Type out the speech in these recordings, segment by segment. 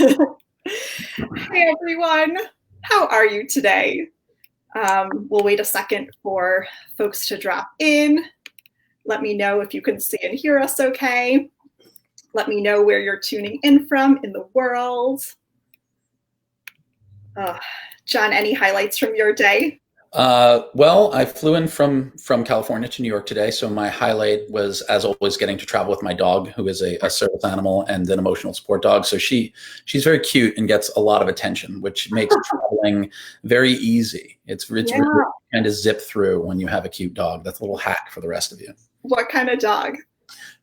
Hey everyone, how are you today? We'll wait a second for folks to drop in. Let me know if you can see and hear us okay. Let me know where you're tuning in from in the world. John, any highlights from your day? Well, I flew in from California to New York today, so my highlight was, as always, getting to travel with my dog, who is a service animal and an emotional support dog. So she's very cute and gets a lot of attention, which makes traveling very easy. It's really kind of zip through when you have a cute dog. That's a little hack for the rest of you. What kind of dog?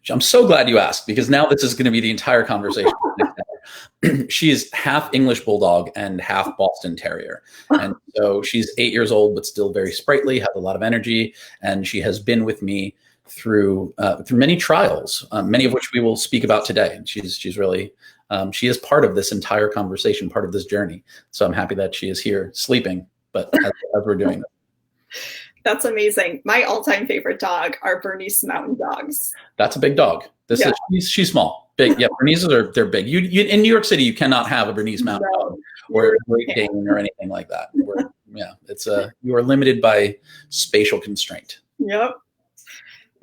I'm so glad you asked, because now this is going to be the entire conversation. She is half English Bulldog and half Boston Terrier. And so she's 8 years old, but still very sprightly, has a lot of energy. And she has been with me through many trials, many of which we will speak about today. And she's really, she is part of this entire conversation, part of this journey. So I'm happy that she is here sleeping, but as we're doing this. That's amazing. My all-time favorite dog are Bernese Mountain Dogs. That's a big dog. She's small. Big, yeah. Berneses they're big. You in New York City, you cannot have a Bernese Mountain Dog or a Great Dane or anything like that. You are limited by spatial constraint. Yep.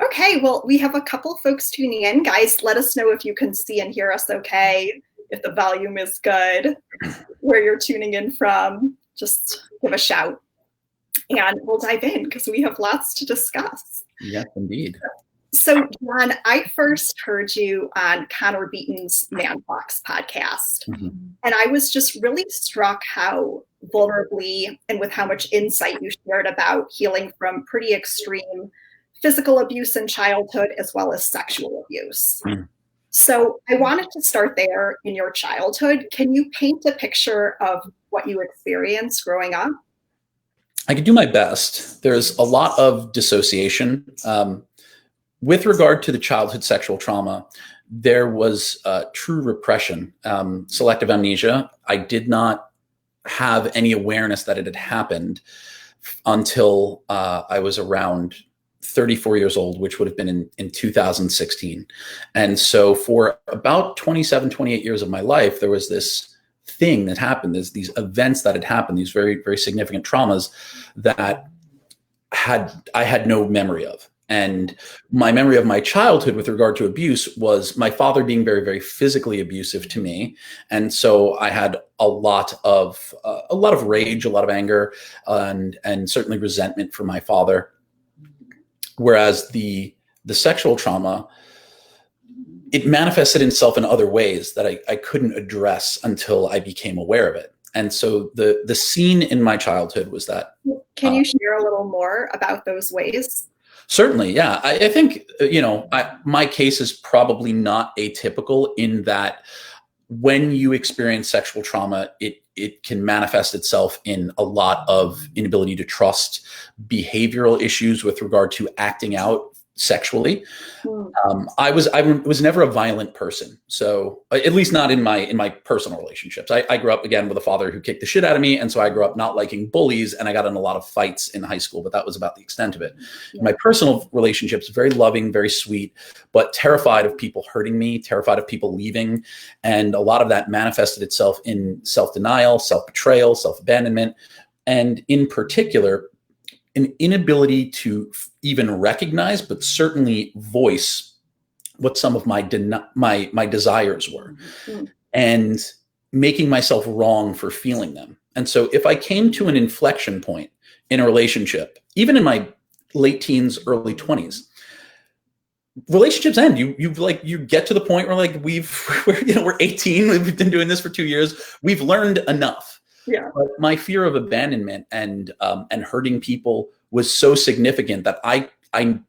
Okay, well, we have a couple folks tuning in. Guys, let us know if you can see and hear us okay, if the volume is good, where you're tuning in from. Just give a shout. And we'll dive in because we have lots to discuss. Yes, indeed. So, John, I first heard you on Connor Beaton's Man Talks podcast. Mm-hmm. And I was just really struck how vulnerably and with how much insight you shared about healing from pretty extreme physical abuse in childhood as well as sexual abuse. Mm. So I wanted to start there in your childhood. Can you paint a picture of what you experienced growing up? I could do my best. There's a lot of dissociation. With regard to the childhood sexual trauma, there was true repression, selective amnesia. I did not have any awareness that it had happened until I was around 34 years old, which would have been in 2016. And so for about 27, 28 years of my life, there was this thing that happened. There's these events that had happened, these very, very significant traumas that I had no memory of. And my memory of my childhood with regard to abuse was my father being very, very physically abusive to me. And so I had a lot of rage, a lot of anger, and certainly resentment for my father. Whereas the sexual trauma, it manifested itself in other ways that I couldn't address until I became aware of it. And so the scene in my childhood was that. Can you share a little more about those ways? Certainly, yeah. I think, my case is probably not atypical in that when you experience sexual trauma, it can manifest itself in a lot of inability to trust, behavioral issues with regard to acting out sexually. I was never a violent person, so at least not in my personal relationships. I grew up again with a father who kicked the shit out of me, and so I grew up not liking bullies, and I got in a lot of fights in high school, but that was about the extent of it. Yeah. My personal relationships, very loving, very sweet, but terrified of people hurting me, terrified of people leaving, and a lot of that manifested itself in self-denial, self-betrayal, self-abandonment, and in particular, an inability to even recognize, but certainly voice what some of my desires were, and making myself wrong for feeling them. And so if I came to an inflection point in a relationship, even in my late teens, early 20s, relationships end. You get to the point where we're 18, we've been doing this for 2 years, we've learned enough. Yeah. But my fear of abandonment and hurting people was so significant that I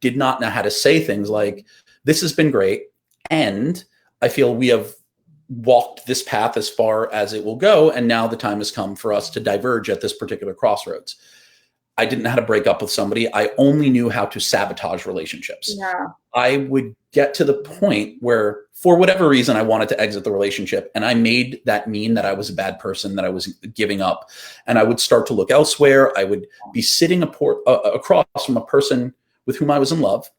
did not know how to say things like, this has been great, and I feel we have walked this path as far as it will go, and now the time has come for us to diverge at this particular crossroads. I didn't know how to break up with somebody. I only knew how to sabotage relationships. Yeah. I would get to the point where, for whatever reason, I wanted to exit the relationship, and I made that mean that I was a bad person, that I was giving up, and I would start to look elsewhere. I would be sitting across from a person with whom I was in love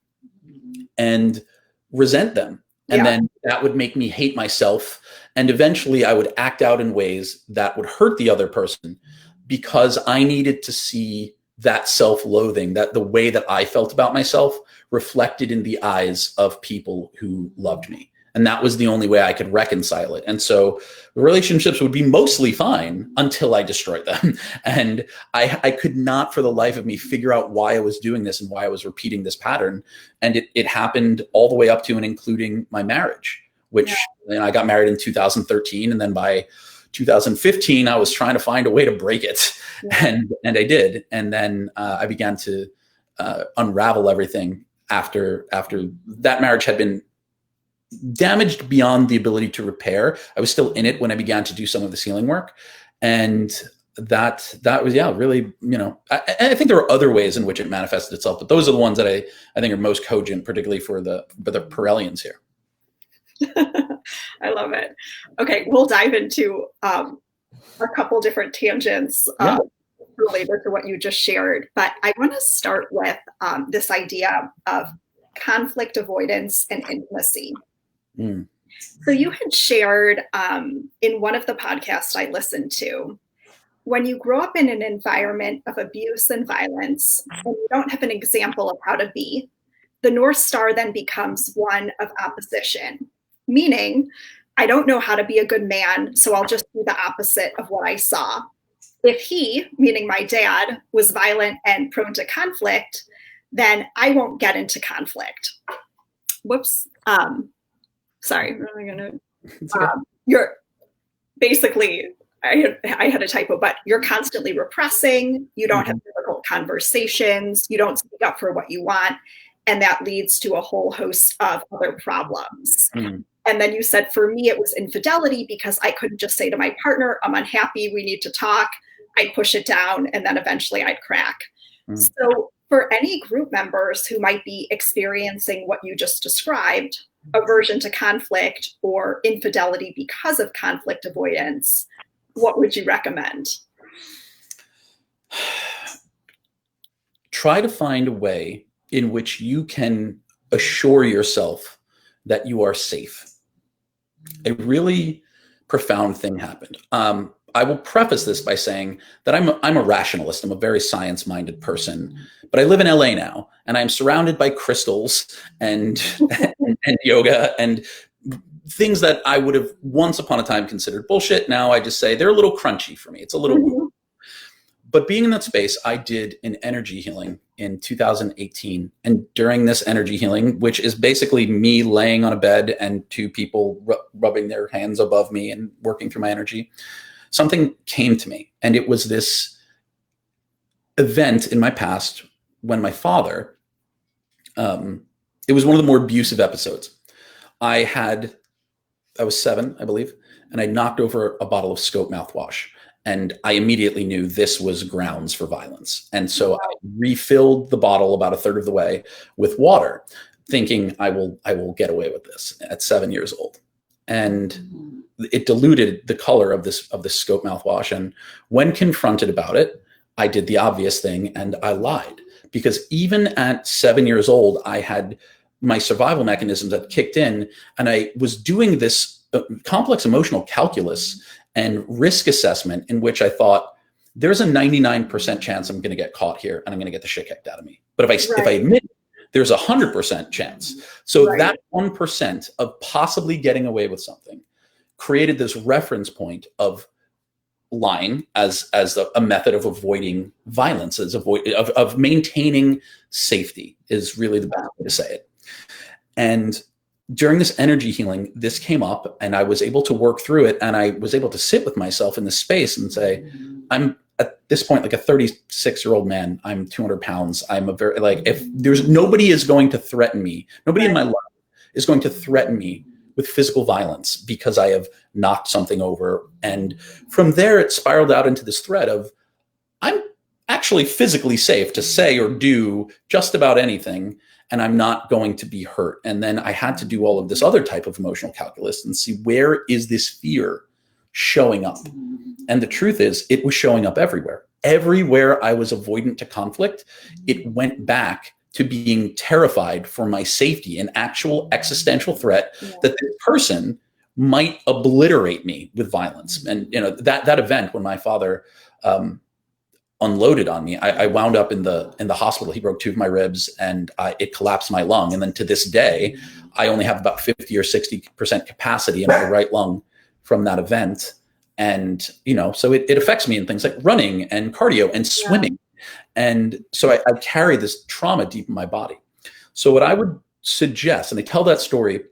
and resent them And then that would make me hate myself. And eventually I would act out in ways that would hurt the other person because I needed to see that self-loathing, that the way that I felt about myself reflected in the eyes of people who loved me. And that was the only way I could reconcile it. And so the relationships would be mostly fine until I destroyed them. And I could not for the life of me figure out why I was doing this and why I was repeating this pattern. And it happened all the way up to and including my marriage, which I got married in 2013. And then by 2015, I was trying to find a way to break it. And I did. And then I began to unravel everything after that marriage had been damaged beyond the ability to repair. I was still in it when I began to do some of the healing work. And that was, really, I think there are other ways in which it manifested itself, but those are the ones that I think are most cogent, particularly for the Pirellians here. I love it. Okay, we'll dive into a couple different tangents related to what you just shared, but I want to start with this idea of conflict avoidance and intimacy. So you had shared in one of the podcasts I listened to, when you grow up in an environment of abuse and violence, and you don't have an example of how to be, the North Star then becomes one of opposition, meaning I don't know how to be a good man, so I'll just do the opposite of what I saw. If he, meaning my dad, was violent and prone to conflict, then I won't get into conflict. Whoops. Sorry. You're basically, I had a typo, but you're constantly repressing. You don't have difficult conversations. You don't speak up for what you want. And that leads to a whole host of other problems. And then you said, for me, it was infidelity because I couldn't just say to my partner, I'm unhappy, we need to talk. I'd push it down, and then eventually I'd crack. So for any group members who might be experiencing what you just described, aversion to conflict or infidelity because of conflict avoidance, what would you recommend? Try to find a way in which you can assure yourself that you are safe. A really profound thing happened. I will preface this by saying that I'm a rationalist. I'm a very science-minded person, but I live in LA now, and I'm surrounded by crystals and yoga and things that I would have once upon a time considered bullshit. Now I just say they're a little crunchy for me. It's a little, but being in that space, I did an energy healing in 2018. And during this energy healing, which is basically me laying on a bed and two people rubbing their hands above me and working through my energy, something came to me. And it was this event in my past when my father, it was one of the more abusive episodes. I was 7, I believe, and I knocked over a bottle of Scope mouthwash. And I immediately knew this was grounds for violence. And so I refilled the bottle about a third of the way with water, thinking I will get away with this at 7 years old. And it diluted the color of this Scope mouthwash. And when confronted about it, I did the obvious thing and I lied. Because even at 7 years old, I had my survival mechanisms that kicked in, and I was doing this complex emotional calculus and risk assessment in which I thought there's a 99% chance I'm going to get caught here and I'm going to get the shit kicked out of me. But if I admit it, there's 100% chance. So that 1% of possibly getting away with something created this reference point of lying as a method of avoiding violence, of maintaining safety is really the best way to say it. And during this energy healing, this came up and I was able to work through it. And I was able to sit with myself in this space and say, I'm at this point, like a 36-year-old man, I'm 200 pounds. I'm if there's nobody is going to threaten me, nobody in my life is going to threaten me with physical violence because I have knocked something over. And from there, it spiraled out into this thread of I'm actually physically safe to say or do just about anything, and I'm not going to be hurt. And then I had to do all of this other type of emotional calculus and see, where is this fear showing up? And the truth is, it was showing up everywhere. Everywhere I was avoidant to conflict, it went back to being terrified for my safety, an actual existential threat that this person might obliterate me with violence. And, you know, that event when my father unloaded on me, I wound up in the hospital. He broke 2 of my ribs and it collapsed my lung. And then to this day, I only have about 50 or 60% capacity in my right lung from that event. And, you know, so it affects me in things like running and cardio and swimming. And so I carry this trauma deep in my body. So what I would suggest, and I tell that story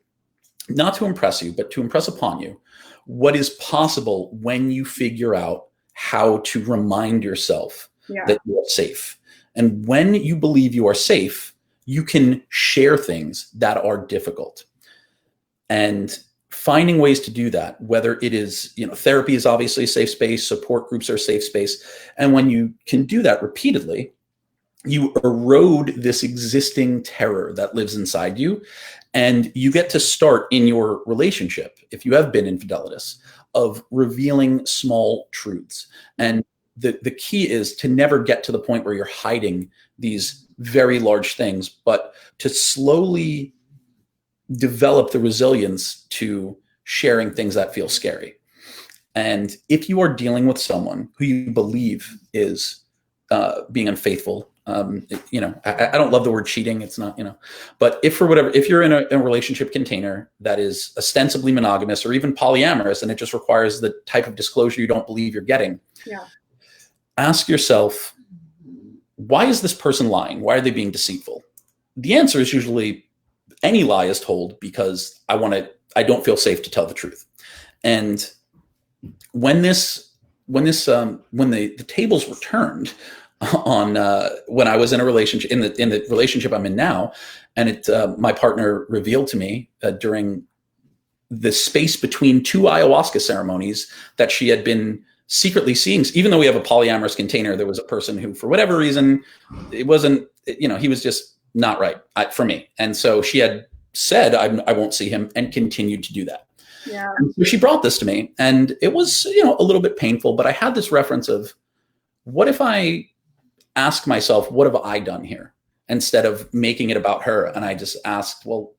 not to impress you, but to impress upon you what is possible when you figure out how to remind yourself that you are safe. And when you believe you are safe, you can share things that are difficult. And finding ways to do that, whether it is, you know, therapy is obviously a safe space, support groups are a safe space. And when you can do that repeatedly, you erode this existing terror that lives inside you. And you get to start in your relationship, if you have been infidelitous, of revealing small truths. And the key is to never get to the point where you're hiding these very large things, but to slowly develop the resilience to sharing things that feel scary. And if you are dealing with someone who you believe is being unfaithful, you know, I don't love the word cheating. It's not, you know, but if you're in a relationship container that is ostensibly monogamous or even polyamorous, and it just requires the type of disclosure you don't believe you're getting, ask yourself, why is this person lying? Why are they being deceitful? The answer is usually any lie is told because I don't feel safe to tell the truth. And when the tables were turned on when I was in a relationship, in the relationship I'm in now, and my partner revealed to me during the space between 2 ayahuasca ceremonies that she had been secretly seeing. Even though we have a polyamorous container, there was a person who, for whatever reason, it wasn't, you know, he was just not right for me. And so she had said, I won't see him, and continued to do that. Yeah. So she brought this to me, and it was, you know, a little bit painful, but I had this reference of, what if I ask myself, what have I done here? Instead of making it about her. And I just asked, well,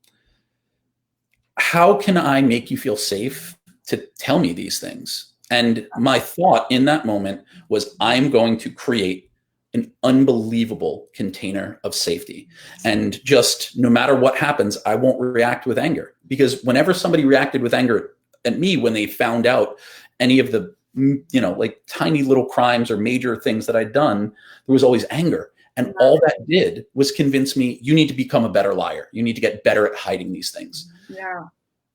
how can I make you feel safe to tell me these things? And my thought in that moment was, I'm going to create an unbelievable container of safety. And just no matter what happens, I won't react with anger. Because whenever somebody reacted with anger at me, when they found out any of the, you know, like tiny little crimes or major things that I'd done, there was always anger. And all that did was convince me, you need to become a better liar. You need to get better at hiding these things. Yeah.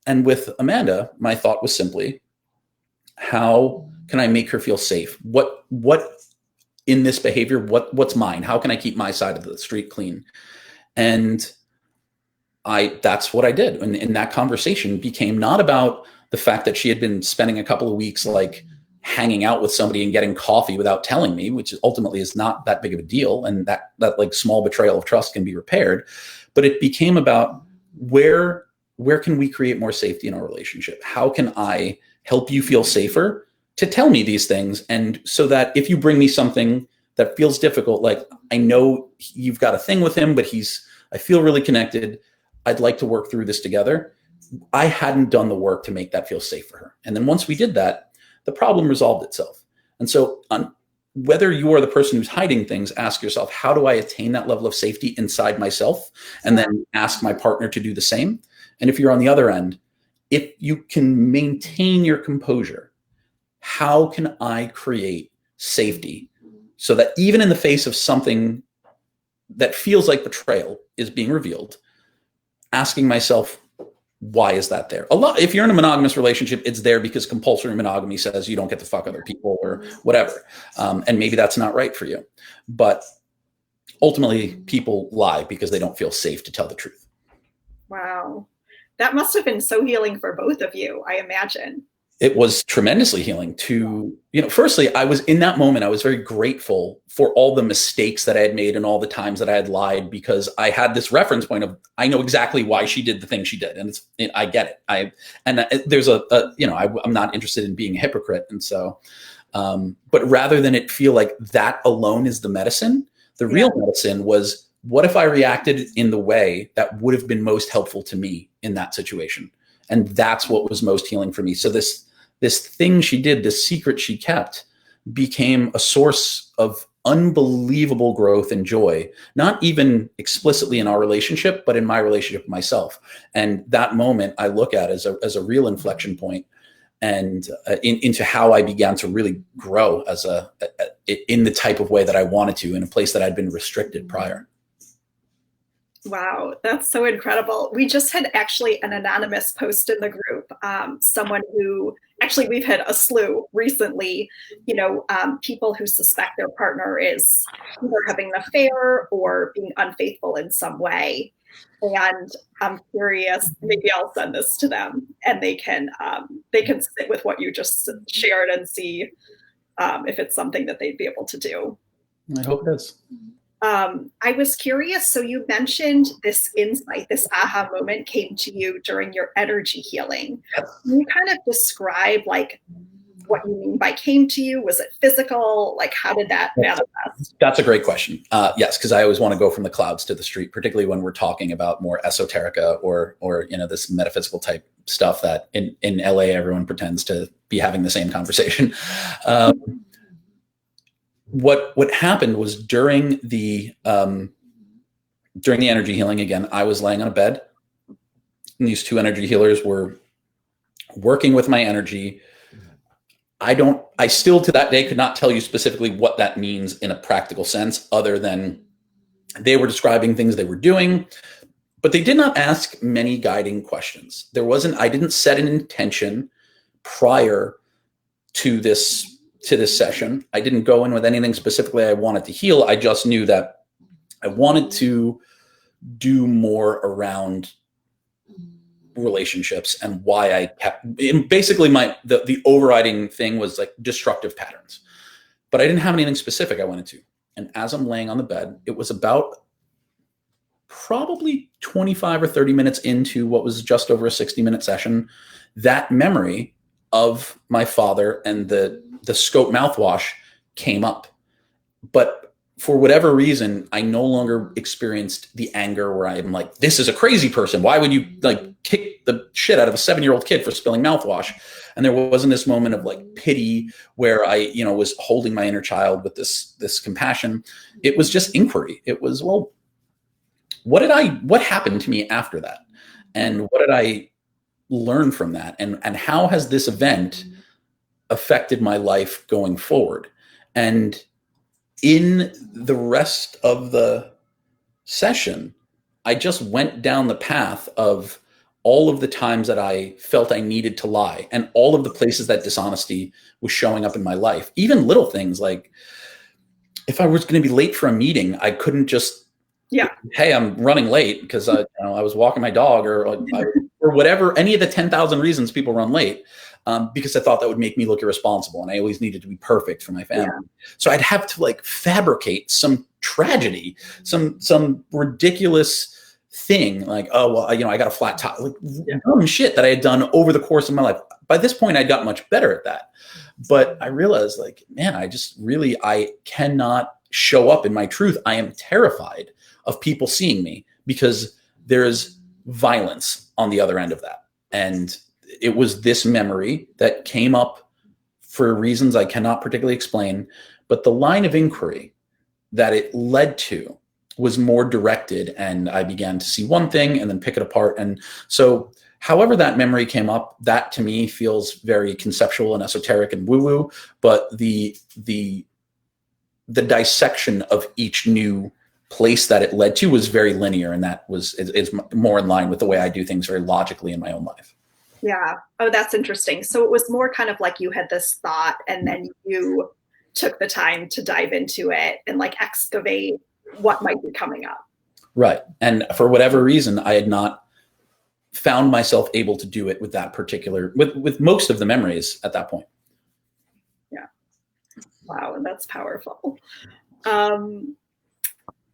And with Amanda, my thought was simply, how can I make her feel safe? What in this behavior, what's mine? How can I keep my side of the street clean? And that's what I did. And that conversation became not about the fact that she had been spending a couple of weeks like hanging out with somebody and getting coffee without telling me, which ultimately is not that big of a deal. And that like small betrayal of trust can be repaired. But it became about where can we create more safety in our relationship? How can I help you feel safer to tell me these things? And so that if you bring me something that feels difficult, like, I know you've got a thing with him, but I feel really connected. I'd like to work through this together. I hadn't done the work to make that feel safe for her. And then once we did that, the problem resolved itself. And so whether you are the person who's hiding things, ask yourself, how do I attain that level of safety inside myself? And then ask my partner to do the same. And if you're on the other end, if you can maintain your composure, how can I create safety so that even in the face of something that feels like betrayal is being revealed, asking myself, why is that there? If you're in a monogamous relationship, it's there because compulsory monogamy says you don't get to fuck other people or whatever. And maybe that's not right for you. But ultimately, people lie because they don't feel safe to tell the truth. Wow. That must have been so healing for both of you, I imagine. It was tremendously healing to, firstly, I was in that moment, I was very grateful for all the mistakes that I had made and all the times that I had lied, because I had this reference point of, I know exactly why she did the thing she did. And I get it. I'm not interested in being a hypocrite. And so, but rather than it feel like that alone is the medicine, the real medicine was what if I reacted in the way that would have been most helpful to me in that situation? And that's what was most healing for me. So this thing she did, this secret she kept, became a source of unbelievable growth and joy, not even explicitly in our relationship, but in my relationship with myself. And that moment I look at as a real inflection point, and into how I began to really grow as in the type of way that I wanted to, in a place that I'd been restricted prior. Wow, that's so incredible. We just had actually an anonymous post in the group. Someone who, actually we've had a slew recently, people who suspect their partner is either having an affair or being unfaithful in some way. And I'm curious, maybe I'll send this to them and they can sit with what you just shared and see if it's something that they'd be able to do. I hope it is. I was curious. So you mentioned this insight, this aha moment came to you during your energy healing. Can you kind of describe like what you mean by came to you? Was it physical? Like how did that manifest? That's a great question. Yes, because I always want to go from the clouds to the street, particularly when we're talking about more esoterica or this metaphysical type stuff that in LA everyone pretends to be having the same conversation. What happened was during the energy healing, again, I was laying on a bed, and these two energy healers were working with my energy. I still to that day could not tell you specifically what that means in a practical sense, other than they were describing things they were doing, but they did not ask many guiding questions. I didn't set an intention prior to this session. I didn't go in with anything specifically I wanted to heal. I just knew that I wanted to do more around relationships, and why I kept, basically the overriding thing was like destructive patterns, but I didn't have anything specific I wanted to. And as I'm laying on the bed, it was about probably 25 or 30 minutes into what was just over a 60-minute session, that memory of my father and the Scope mouthwash came up. But for whatever reason, I no longer experienced the anger where I'm like, this is a crazy person. Why would you like kick the shit out of a 7-year-old kid for spilling mouthwash? And there wasn't this moment of like pity where I, was holding my inner child with this compassion. It was just inquiry. It was, well, what happened to me after that? And what did I learn from that? And how has this event affected my life going forward? And in the rest of the session, I just went down the path of all of the times that I felt I needed to lie, and all of the places that dishonesty was showing up in my life. Even little things like if I was going to be late for a meeting, I couldn't just, hey, I'm running late because I was walking my dog or whatever, any of the 10,000 reasons people run late. Because I thought that would make me look irresponsible, and I always needed to be perfect for my family. Yeah. So I'd have to like fabricate some tragedy, some ridiculous thing like, oh, well, I got a flat tire, like dumb shit that I had done over the course of my life. By this point, I got much better at that. But I realized like, man, I cannot show up in my truth. I am terrified of people seeing me because there's violence on the other end of that. And it was this memory that came up for reasons I cannot particularly explain, but the line of inquiry that it led to was more directed, and I began to see one thing and then pick it apart. And so however that memory came up, that to me feels very conceptual and esoteric and woo-woo, but the dissection of each new place that it led to was very linear, and that is more in line with the way I do things very logically in my own life. Yeah. Oh, that's interesting. So it was more kind of like you had this thought and then you took the time to dive into it and like excavate what might be coming up. Right. And for whatever reason, I had not found myself able to do it with that particular, with most of the memories at that point. Yeah. Wow. And that's powerful.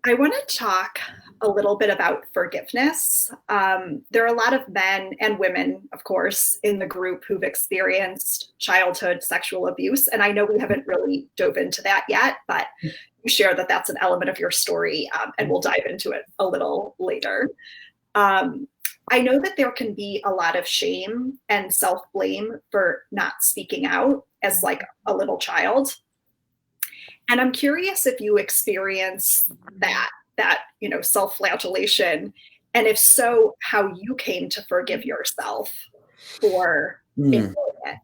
I want to talk a little bit about forgiveness. There are a lot of men and women, of course, in the group who've experienced childhood sexual abuse. And I know we haven't really dove into that yet, but you share that that's an element of your story, and we'll dive into it a little later. I know that there can be a lot of shame and self-blame for not speaking out as like a little child. And I'm curious if you experience that self-flagellation, and if so, how you came to forgive yourself for enjoying it.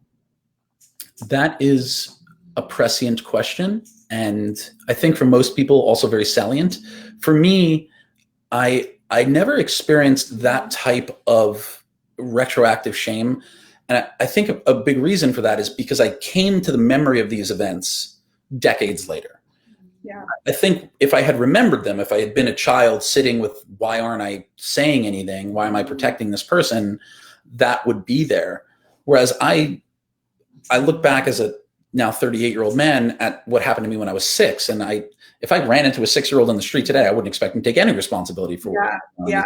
That is a prescient question, and I think for most people also very salient. For me, I never experienced that type of retroactive shame, and I think a big reason for that is because I came to the memory of these events decades later. Yeah. I think if I had remembered them, if I had been a child sitting with, why aren't I saying anything? Why am I protecting this person? That would be there. Whereas I look back as a now 38-year-old man at what happened to me when I was 6. And if I ran into a 6-year-old on the street today, I wouldn't expect him to take any responsibility for it.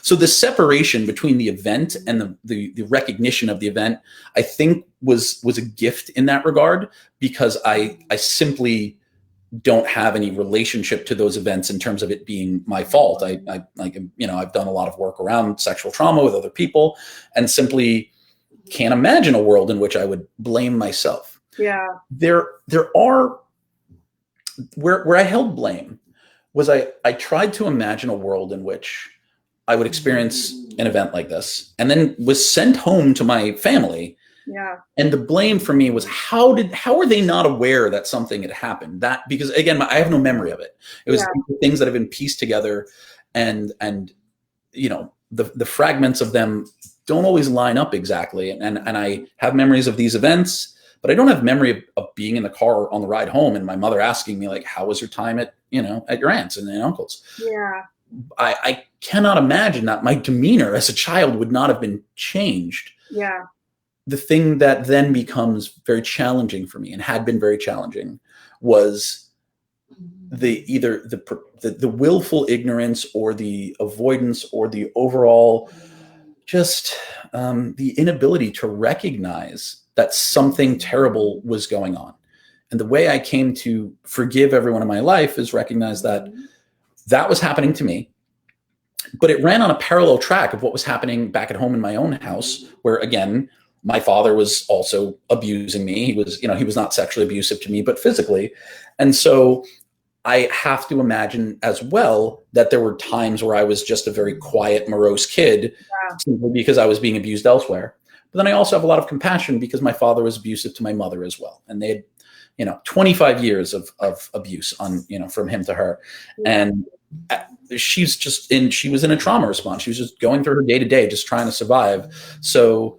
So the separation between the event and the recognition of the event, I think was a gift in that regard, because I simply don't have any relationship to those events in terms of it being my fault. I've done a lot of work around sexual trauma with other people, and simply can't imagine a world in which I would blame myself. Yeah. There are where I held blame was I tried to imagine a world in which I would experience an event like this and then was sent home to my family. Yeah. And the blame for me was how are they not aware that something had happened? That, because again, I have no memory of it. It was things that have been pieced together, and the fragments of them don't always line up exactly. And I have memories of these events, but I don't have memory of being in the car on the ride home and my mother asking me, like, how was your time at your aunt's and uncle's? Yeah. I cannot imagine that my demeanor as a child would not have been changed. Yeah. The thing that then becomes very challenging for me, and had been very challenging, was either the willful ignorance or the avoidance or the overall just the inability to recognize that something terrible was going on. And the way I came to forgive everyone in my life is recognize that was happening to me, but it ran on a parallel track of what was happening back at home in my own house, where again, my father was also abusing me. He was not sexually abusive to me, but physically. And so I have to imagine as well that there were times where I was just a very quiet, morose kid, simply because I was being abused elsewhere. But then I also have a lot of compassion because my father was abusive to my mother as well. And they had, 25 years of abuse from him to her. And she was in a trauma response. She was just going through her day to day, just trying to survive. So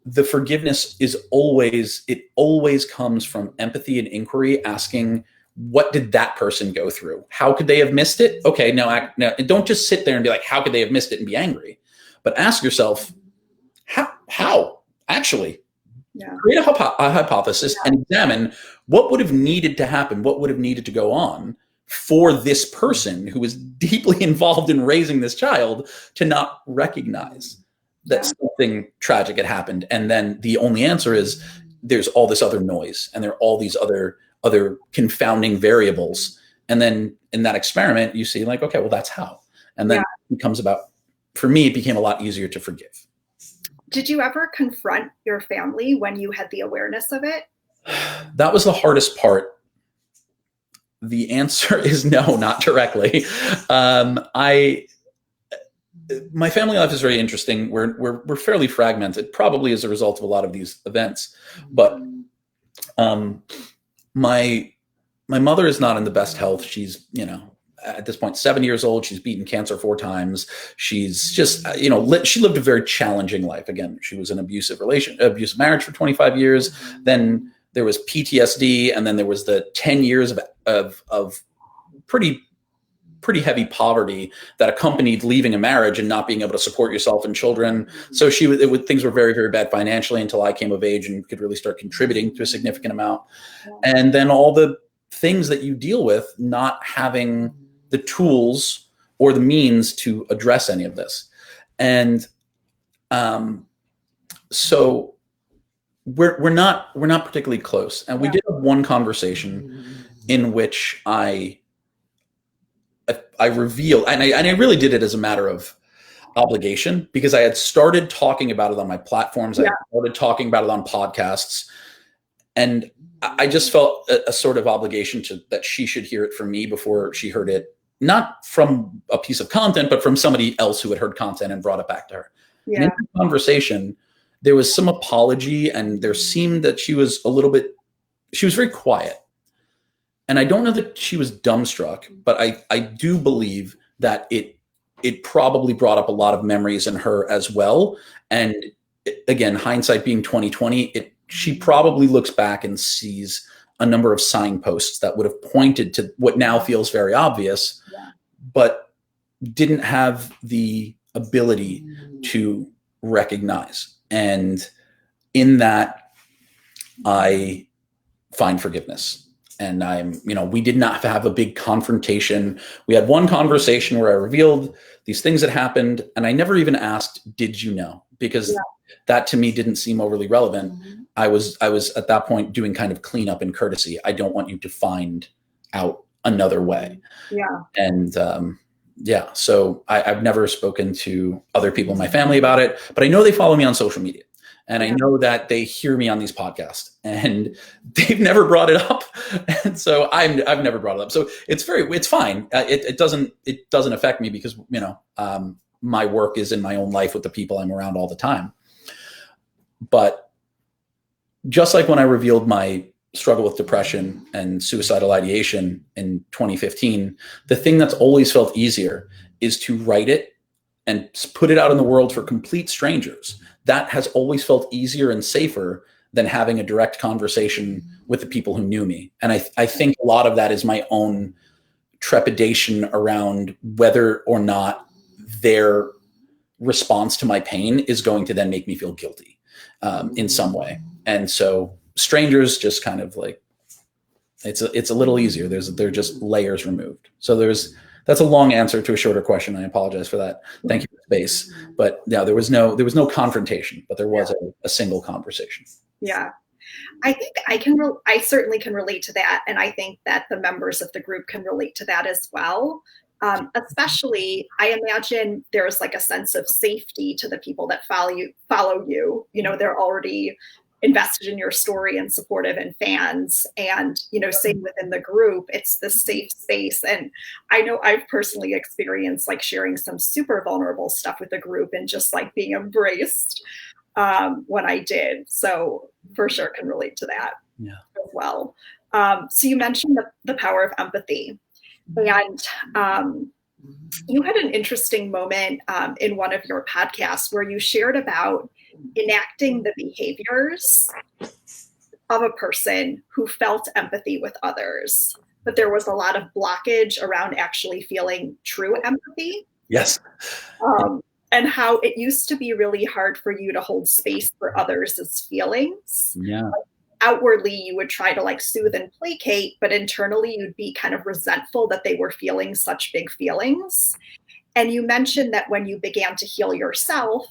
the forgiveness always comes from empathy and inquiry, asking, what did that person go through? How could they have missed it? Okay, no, don't just sit there and be like, how could they have missed it, and be angry, but ask yourself, how actually create a hypothesis and examine what would have needed to happen, what would have needed to go on for this person who was deeply involved in raising this child to not recognize that something tragic had happened. And then the only answer is there's all this other noise, and there are all these other confounding variables. And then in that experiment, you see, like, okay, well, that's how. And then it becomes about, for me, it became a lot easier to forgive. Did you ever confront your family when you had the awareness of it? That was the hardest part. The answer is no, not directly. My family life is very interesting. We're fairly fragmented, probably as a result of a lot of these events. But my mother is not in the best health. She's, at this point, 7 years old. She's beaten cancer 4 times. She's just, she lived a very challenging life. Again, she was in an abusive marriage for 25 years. Then there was PTSD, and then there was the 10 years of pretty heavy poverty that accompanied leaving a marriage and not being able to support yourself and children. So things were very, very bad financially until I came of age and could really start contributing to a significant amount. And then all the things that you deal with, not having the tools or the means to address any of this. And so we're not particularly close. And we did have one conversation in which I revealed, and I really did it as a matter of obligation, because I had started talking about it on my platforms. I started talking about it on podcasts, and I just felt a sort of obligation that she should hear it from me before she heard it, not from a piece of content, but from somebody else who had heard content and brought it back to her. Yeah. And in the conversation, there was some apology, and there seemed that she was very quiet. And I don't know that she was dumbstruck, but I do believe that it probably brought up a lot of memories in her as well. And again, hindsight being 2020, she probably looks back and sees a number of signposts that would have pointed to what now feels very obvious, but didn't have the ability to recognize. And in that, I find forgiveness. And we did not have a big confrontation. We had one conversation where I revealed these things that happened, and I never even asked, did you know? Because that to me didn't seem overly relevant. Mm-hmm. I was at that point doing kind of cleanup and courtesy. I don't want you to find out another way. Yeah. And so I've never spoken to other people in my family about it, but I know they follow me on social media. And I know that they hear me on these podcasts, and they've never brought it up. And so I've never brought it up. So it's fine. It doesn't affect me because, my work is in my own life with the people I'm around all the time. But just like when I revealed my struggle with depression and suicidal ideation in 2015, the thing that's always felt easier is to write it and put it out in the world for complete strangers. That has always felt easier and safer than having a direct conversation with the people who knew me. And I think a lot of that is my own trepidation around whether or not their response to my pain is going to then make me feel guilty in some way. And so strangers just kind of like, it's a little easier. They're just layers removed. So that's a long answer to a shorter question. I apologize for that. Thank you for the space. But yeah, there was no confrontation, but there was a single conversation. Yeah. I think I certainly can relate to that. And I think that the members of the group can relate to that as well. Especially, I imagine there's like a sense of safety to the people that follow you. They're already invested in your story and supportive and fans, and same within the group, it's the safe space. And I know I've personally experienced like sharing some super vulnerable stuff with the group and just like being embraced when I did. So for sure can relate to that as well. So you mentioned the power of empathy, and you had an interesting moment in one of your podcasts where you shared about enacting the behaviors of a person who felt empathy with others, but there was a lot of blockage around actually feeling true empathy. Yes. And how it used to be really hard for you to hold space for others' feelings. Yeah. Outwardly, you would try to like soothe and placate, but internally you'd be kind of resentful that they were feeling such big feelings. And you mentioned that when you began to heal yourself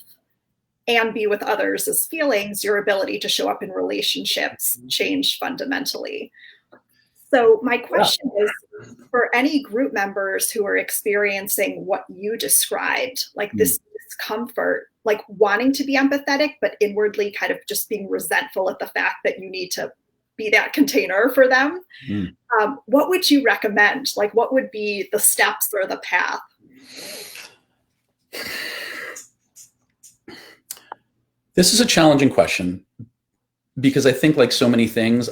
and be with others' feelings, your ability to show up in relationships changed fundamentally. So my question is, for any group members who are experiencing what you described, like this discomfort, like wanting to be empathetic, but inwardly kind of just being resentful at the fact that you need to be that container for them, what would you recommend? Like, what would be the steps or the path? This is a challenging question because I think, like so many things,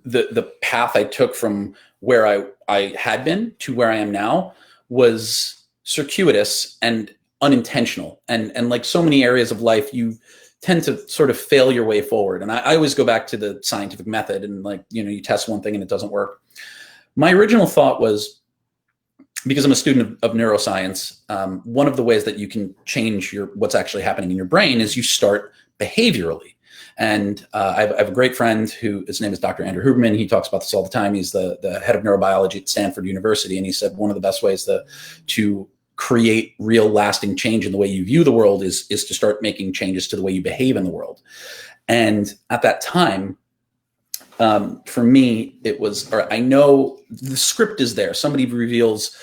the path I took from where I had been to where I am now was circuitous and unintentional. And like so many areas of life, you tend to sort of fail your way forward. And I always go back to the scientific method and like, you test one thing and it doesn't work. My original thought was, because I'm a student of neuroscience, one of the ways that you can change what's actually happening in your brain is you start behaviorally. And I have a great friend who, his name is Dr. Andrew Huberman. He talks about this all the time. He's the head of neurobiology at Stanford University. And he said one of the best ways to create real lasting change in the way you view the world is to start making changes to the way you behave in the world. And at that time, for me, it was, all right, I know the script is there. Somebody reveals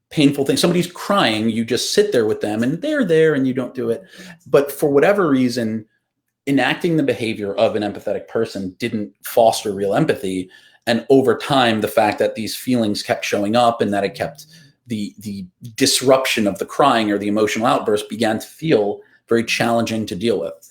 painful things. Somebody's crying. You just sit there with them and they're there and you don't do it. But for whatever reason, enacting the behavior of an empathetic person didn't foster real empathy. And over time, the fact that these feelings kept showing up and that it kept the disruption of the crying or the emotional outburst began to feel very challenging to deal with.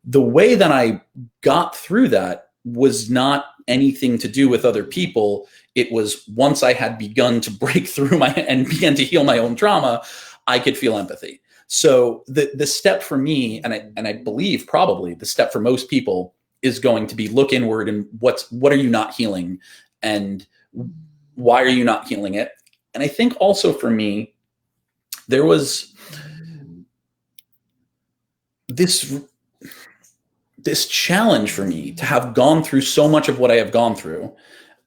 The way that I got through that was not anything to do with other people. It was once I had begun to break through and began to heal my own trauma, I could feel empathy. So the step for me, and I believe probably the step for most people, is going to be look inward and what are you not healing and why are you not healing it? And I think also for me, there was this challenge for me to have gone through so much of what I have gone through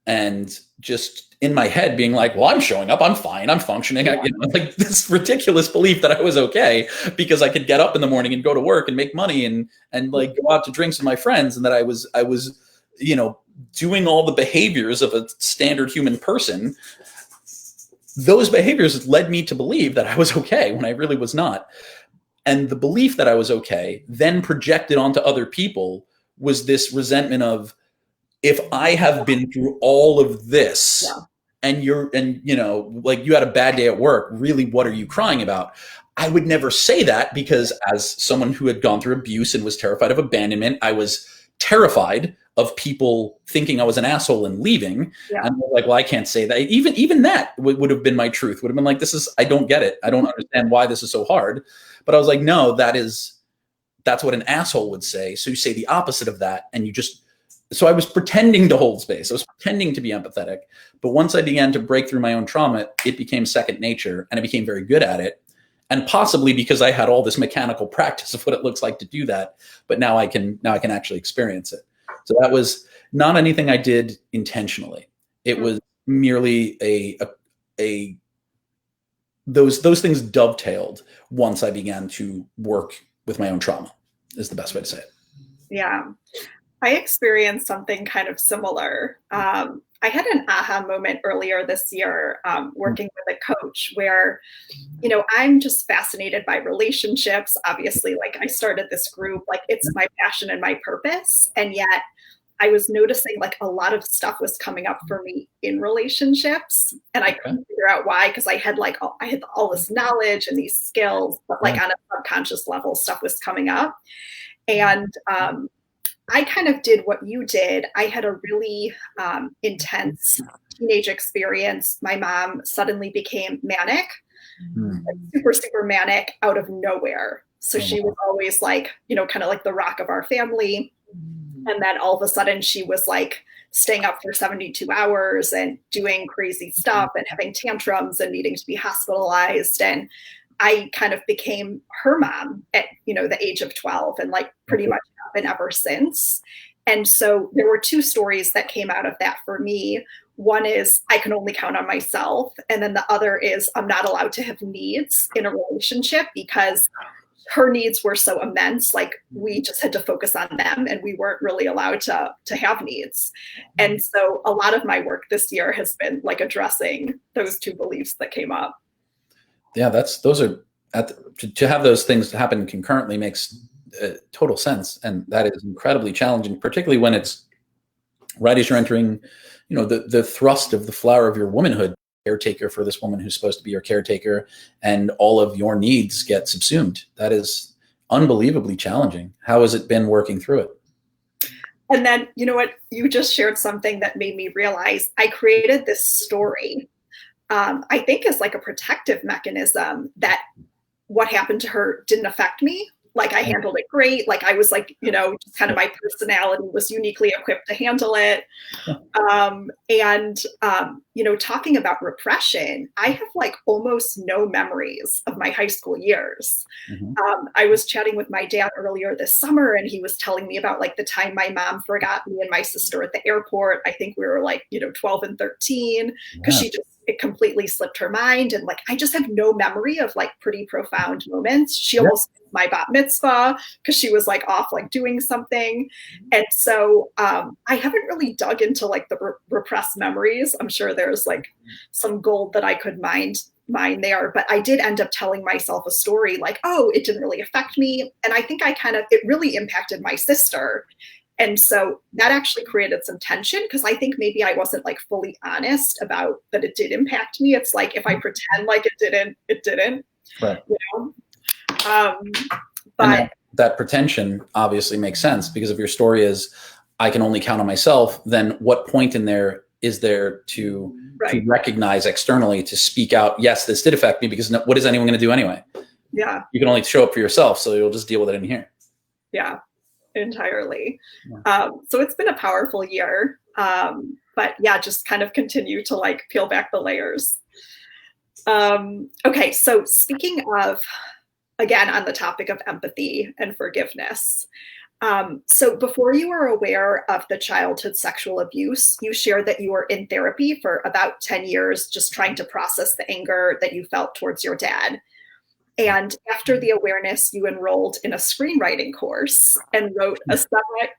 and just in my head being like, well, I'm showing up, I'm fine, I'm functioning. Like this ridiculous belief that I was okay because I could get up in the morning and go to work and make money and like go out to drinks with my friends. And that I was, doing all the behaviors of a standard human person. Those behaviors led me to believe that I was okay when I really was not. And the belief that I was okay then projected onto other people was this resentment of, if I have been through all of this and you had a bad day at work, really, what are you crying about? I would never say that because as someone who had gone through abuse and was terrified of abandonment, I was terrified of people thinking I was an asshole and leaving. Yeah. And I'm like, well, I can't say that. Even that would have been my truth. Would have been like, I don't get it. I don't understand why this is so hard. But I was like, no, that's what an asshole would say. So you say the opposite of that. And so I was pretending to hold space. I was pretending to be empathetic. But once I began to break through my own trauma, it became second nature and I became very good at it. And possibly because I had all this mechanical practice of what it looks like to do that. But now I can actually experience it. So that was not anything I did intentionally. It was merely those things dovetailed once I began to work with my own trauma, is the best way to say it. Yeah. I experienced something kind of similar. I had an aha moment earlier this year working with a coach where, I'm just fascinated by relationships. Obviously, like I started this group, like it's my passion and my purpose. And yet I was noticing like a lot of stuff was coming up for me in relationships. And I couldn't figure out why, because I had all this knowledge and these skills, but like on a subconscious level, stuff was coming up. And I kind of did what you did. I had a really intense teenage experience. My mom suddenly became manic, like super, super manic out of nowhere. So she was always like, kind of like the rock of our family. And then all of a sudden she was like staying up for 72 hours and doing crazy stuff and having tantrums and needing to be hospitalized. And I kind of became her mom at, the age of 12 and like pretty much have been ever since. And so there were two stories that came out of that for me. One is I can only count on myself. And then the other is I'm not allowed to have needs in a relationship because her needs were so immense. Like we just had to focus on them and we weren't really allowed to have needs. And so a lot of my work this year has been like addressing those two beliefs that came up. Yeah, to have those things happen concurrently makes total sense. And that is incredibly challenging, particularly when it's right as you're entering, the thrust of the flower of your womanhood, caretaker for this woman who's supposed to be your caretaker, and all of your needs get subsumed. That is unbelievably challenging. How has it been working through it? And then, you know what? You just shared something that made me realize I created this story I think is like a protective mechanism that what happened to her didn't affect me. like I handled it great. Like I was like, just kind of my personality was uniquely equipped to handle it. Talking about repression, I have like almost no memories of my high school years. I was chatting with my dad earlier this summer, and he was telling me about like the time my mom forgot me and my sister at the airport. I think we were like, 12 and 13, because it completely slipped her mind. And like, I just have no memory of like pretty profound moments. She almost missed my bat mitzvah because she was like off, like doing something. And so I haven't really dug into like the repressed memories. I'm sure there's like some gold that I could mine there, but I did end up telling myself a story like, oh, it didn't really affect me. And I think it really impacted my sister. And so that actually created some tension, because I think maybe I wasn't like fully honest about that it did impact me. It's like, if I pretend like it didn't. Right. But that pretension obviously makes sense, because if your story is, I can only count on myself, then what point in there is there to recognize externally, to speak out, yes, this did affect me, because what is anyone going to do anyway? Yeah. You can only show up for yourself, so you'll just deal with it in here. Yeah. Entirely. So it's been a powerful year. But yeah, just kind of continue to like peel back the layers. Okay, so speaking of, again, on the topic of empathy and forgiveness. So before you were aware of the childhood sexual abuse, you shared that you were in therapy for about 10 years, just trying to process the anger that you felt towards your dad. And after the awareness, you enrolled in a screenwriting course and wrote a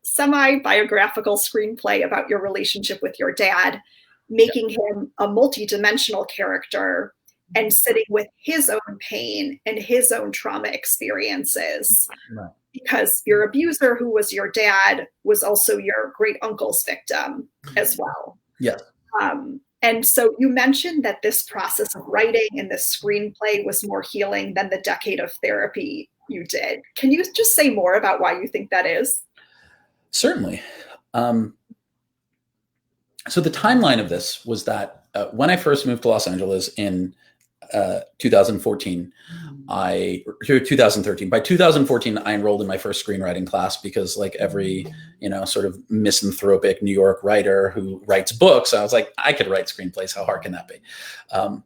semi-biographical screenplay about your relationship with your dad, making him a multidimensional character and sitting with his own pain and his own trauma experiences. Right. Because your abuser, who was your dad, was also your great uncle's victim as well. Yes. And so you mentioned that this process of writing and this screenplay was more healing than the decade of therapy you did. Can you just say more about why you think that is? Certainly. So the timeline of this was that when I first moved to Los Angeles in 2014, 2013. By 2014, I enrolled in my first screenwriting class, because like every, sort of misanthropic New York writer who writes books, I was like, I could write screenplays. How hard can that be?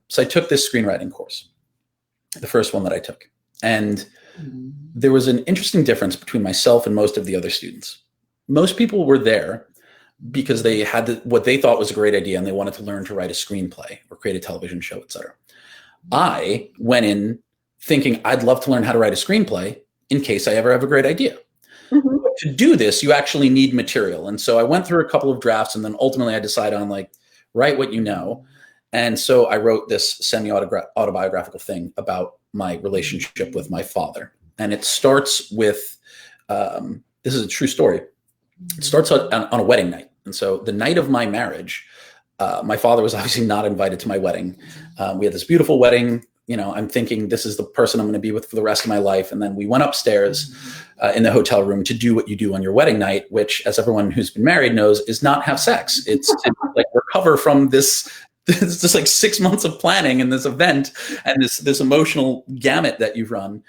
So I took this screenwriting course, the first one that I took. And there was an interesting difference between myself and most of the other students. Most people were there because they had what they thought was a great idea, and they wanted to learn to write a screenplay or create a television show, etc. I went in thinking I'd love to learn how to write a screenplay in case I ever have a great idea. To do this, you actually need material. And so I went through a couple of drafts, and then ultimately I decided on like, write what you know. And so I wrote this semi-autobiographical thing about my relationship with my father. And it starts with, this is a true story. It starts on a wedding night. And so the night of my marriage, my father was obviously not invited to my wedding. We had this beautiful wedding. I'm thinking this is the person I'm going to be with for the rest of my life. And then we went upstairs in the hotel room to do what you do on your wedding night, which, as everyone who's been married knows, is not have sex. It's to like recover from this like 6 months of planning and this event and this emotional gamut that you've run.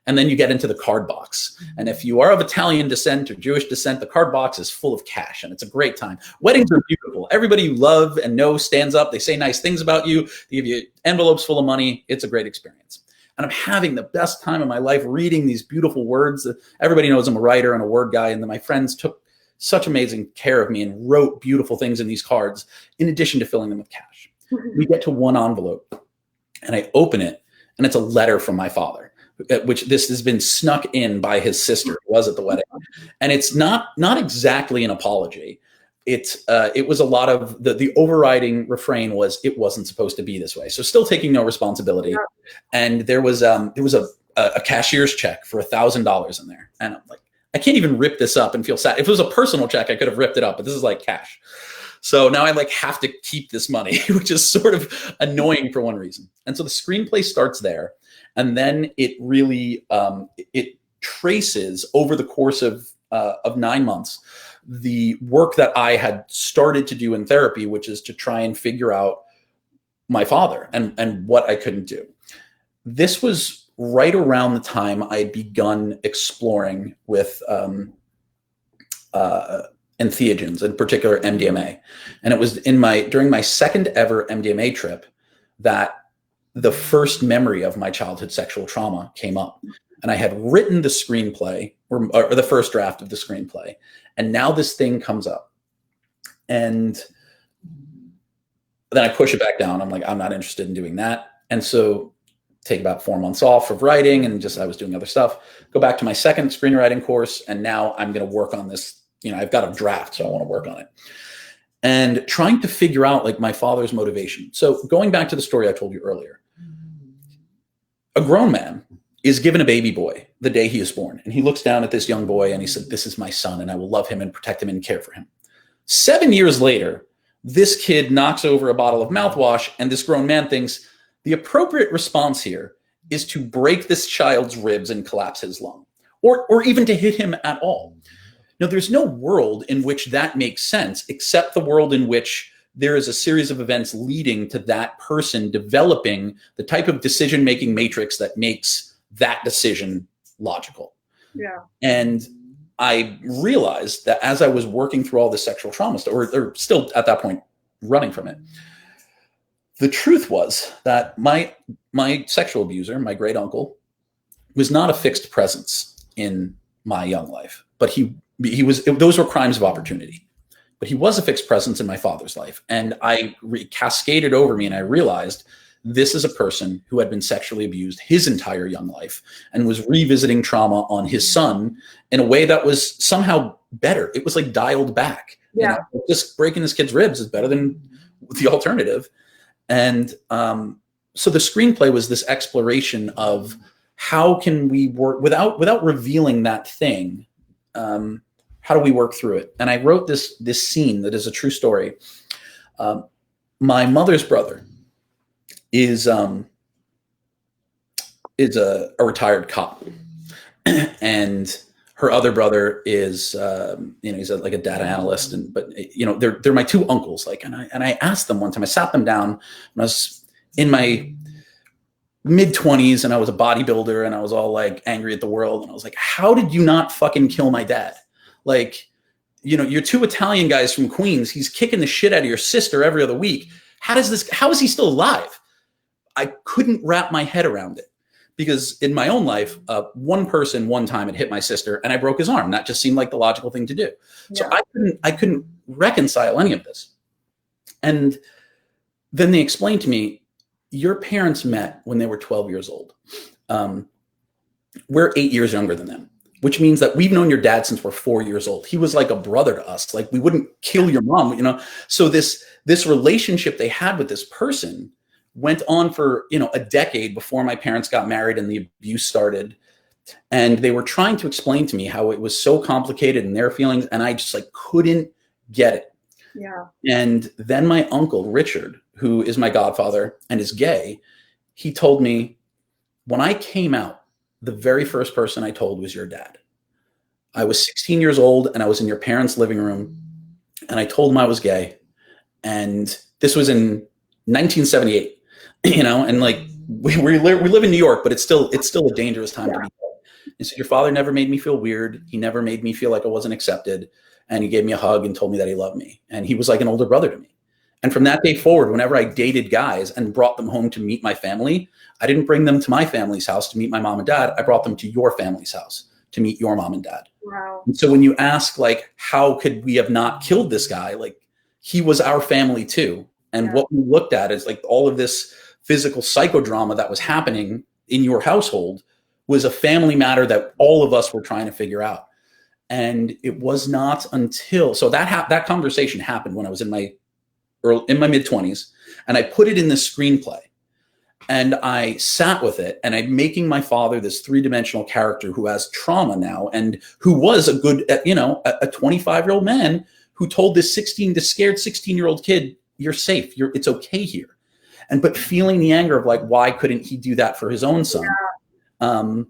And then you get into the card box. And if you are of Italian descent or Jewish descent, the card box is full of cash, and it's a great time. Weddings are beautiful. Everybody you love and know stands up. They say nice things about you. They give you envelopes full of money. It's a great experience. And I'm having the best time of my life reading these beautiful words. Everybody knows I'm a writer and a word guy, and then my friends took such amazing care of me and wrote beautiful things in these cards, in addition to filling them with cash. We get to one envelope, and I open it, and it's a letter from my father, which this has been snuck in by his sister, who was at the wedding. And it's not exactly an apology. It was a lot of the overriding refrain was, it wasn't supposed to be this way. So still taking no responsibility. Yeah. And there was a cashier's check for $1,000 in there. And I'm like, I can't even rip this up and feel sad. If it was a personal check, I could have ripped it up, but this is like cash. So now I like have to keep this money, which is sort of annoying for one reason. And so the screenplay starts there. And then it really, it traces over the course of 9 months, the work that I had started to do in therapy, which is to try and figure out my father and what I couldn't do. This was right around the time I had begun exploring with entheogens, in particular MDMA. And it was during my second ever MDMA trip that the first memory of my childhood sexual trauma came up. And I had written the screenplay or the first draft of the screenplay. And now this thing comes up. And then I push it back down. I'm like, I'm not interested in doing that. And so take about 4 months off of writing, and I was doing other stuff, go back to my second screenwriting course. And now I'm going to work on this. I've got a draft, so I want to work on it. And trying to figure out like my father's motivation. So going back to the story I told you earlier, a grown man is given a baby boy the day he is born. And he looks down at this young boy and he said, this is my son, and I will love him and protect him and care for him. 7 years later, this kid knocks over a bottle of mouthwash, and this grown man thinks the appropriate response here is to break this child's ribs and collapse his lung, or even to hit him at all. Now, there's no world in which that makes sense, except the world in which there is a series of events leading to that person developing the type of decision-making matrix that makes that decision logical. Yeah. And I realized that as I was working through all this sexual trauma stuff, or still at that point running from it, the truth was that my sexual abuser, my great uncle, was not a fixed presence in my young life, but those were crimes of opportunity. But he was a fixed presence in my father's life. And cascaded over me, and I realized this is a person who had been sexually abused his entire young life and was revisiting trauma on his son in a way that was somehow better. It was like dialed back. Yeah. Just breaking this kid's ribs is better than the alternative. And so the screenplay was this exploration of how can we work without revealing that thing. How do we work through it? And I wrote this scene that is a true story. My mother's brother is a retired cop, and her other brother is he's like a data analyst, but they're my two uncles. And I asked them one time. I sat them down when I was in my mid-20s, and I was a bodybuilder, and I was all like angry at the world, and I was like, how did you not fucking kill my dad? Like, you're two Italian guys from Queens. He's kicking the shit out of your sister every other week. How is he still alive? I couldn't wrap my head around it, because in my own life, one person one time had hit my sister and I broke his arm. That just seemed like the logical thing to do. Yeah. So I couldn't reconcile any of this. And then they explained to me, your parents met when they were 12 years old. We're 8 years younger than them, which means that we've known your dad since we're 4 years old. He was like a brother to us. Like, we wouldn't kill your mom, So this relationship they had with this person went on for, a decade before my parents got married and the abuse started. And they were trying to explain to me how it was so complicated in their feelings. And I just couldn't get it. Yeah. And then my uncle, Richard, who is my godfather and is gay, he told me, when I came out, the very first person I told was your dad. I was 16 years old and I was in your parents' living room, and I told him I was gay. And this was in 1978, and we live in New York, but it's still a dangerous time to be gay. And so your father never made me feel weird. He never made me feel like I wasn't accepted. And he gave me a hug and told me that he loved me. And he was like an older brother to me. And from that day forward, whenever I dated guys and brought them home to meet my family, I didn't bring them to my family's house to meet my mom and dad. I brought them to your family's house to meet your mom and dad. Wow. And so when you ask, how could we have not killed this guy? He was our family too. And what we looked at is all of this physical psychodrama that was happening in your household was a family matter that all of us were trying to figure out. And it was not until, so that conversation happened when I was in my mid-20s, and I put it in the screenplay, and I sat with it, and I'm making my father this three-dimensional character who has trauma now, and who was a 25-year-old man who told this scared 16-year-old kid, you're safe, it's okay here. But feeling the anger of why couldn't he do that for his own son? Yeah.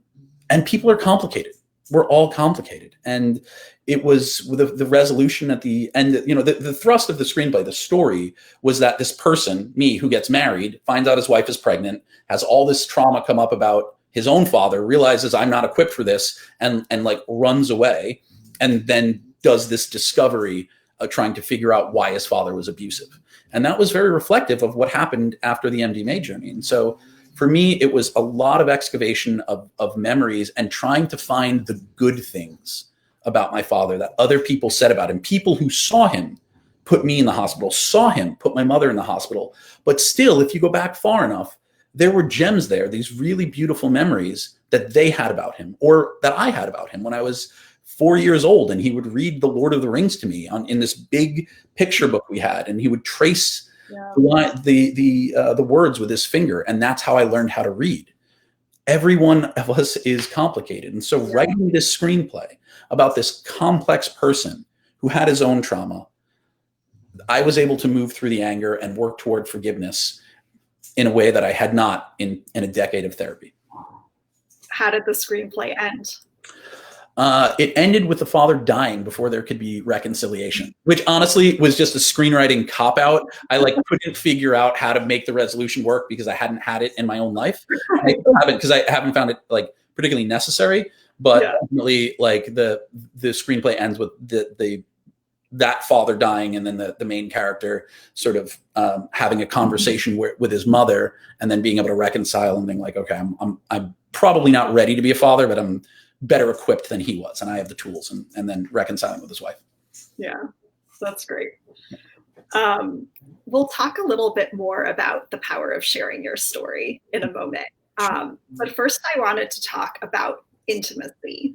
And people are complicated. We're all complicated. And it was the resolution at the end, the thrust of the screenplay, the story was that this person, me, who gets married, finds out his wife is pregnant, has all this trauma come up about his own father, realizes I'm not equipped for this, and like runs away, and then does this discovery trying to figure out why his father was abusive. And that was very reflective of what happened after the MDMA journey. And so for me, it was a lot of excavation of memories and trying to find the good things about my father that other people said about him. People who saw him put me in the hospital, saw him put my mother in the hospital. But still, if you go back far enough, there were gems there, these really beautiful memories that they had about him, or that I had about him when I was 4 years old, and he would read The Lord of the Rings to me in this big picture book we had, and he would trace the words with his finger, and that's how I learned how to read. Every one of us is complicated, and so writing this screenplay about this complex person who had his own trauma, I was able to move through the anger and work toward forgiveness in a way that I had not in a decade of therapy. How did the screenplay end? It ended with the father dying before there could be reconciliation, which honestly was just a screenwriting cop-out. I couldn't figure out how to make the resolution work because I hadn't had it in my own life. Because I haven't found it particularly necessary. But ultimately, the screenplay ends with that father dying, and then the main character sort of having a conversation with his mother, and then being able to reconcile and being like, okay, I'm probably not ready to be a father, but I'm better equipped than he was, and I have the tools, and then reconciling with his wife. Yeah, that's great. We'll talk a little bit more about the power of sharing your story in a moment. But first I wanted to talk about intimacy.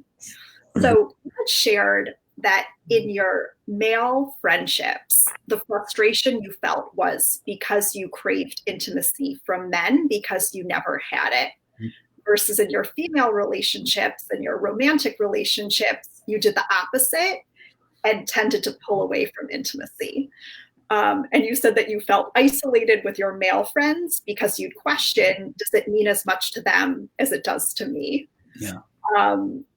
So you had shared that in your male friendships, the frustration you felt was because you craved intimacy from men because you never had it. Versus in your female relationships and your romantic relationships, you did the opposite and tended to pull away from intimacy. And you said that you felt isolated with your male friends because you'd question, does it mean as much to them as it does to me? Yeah.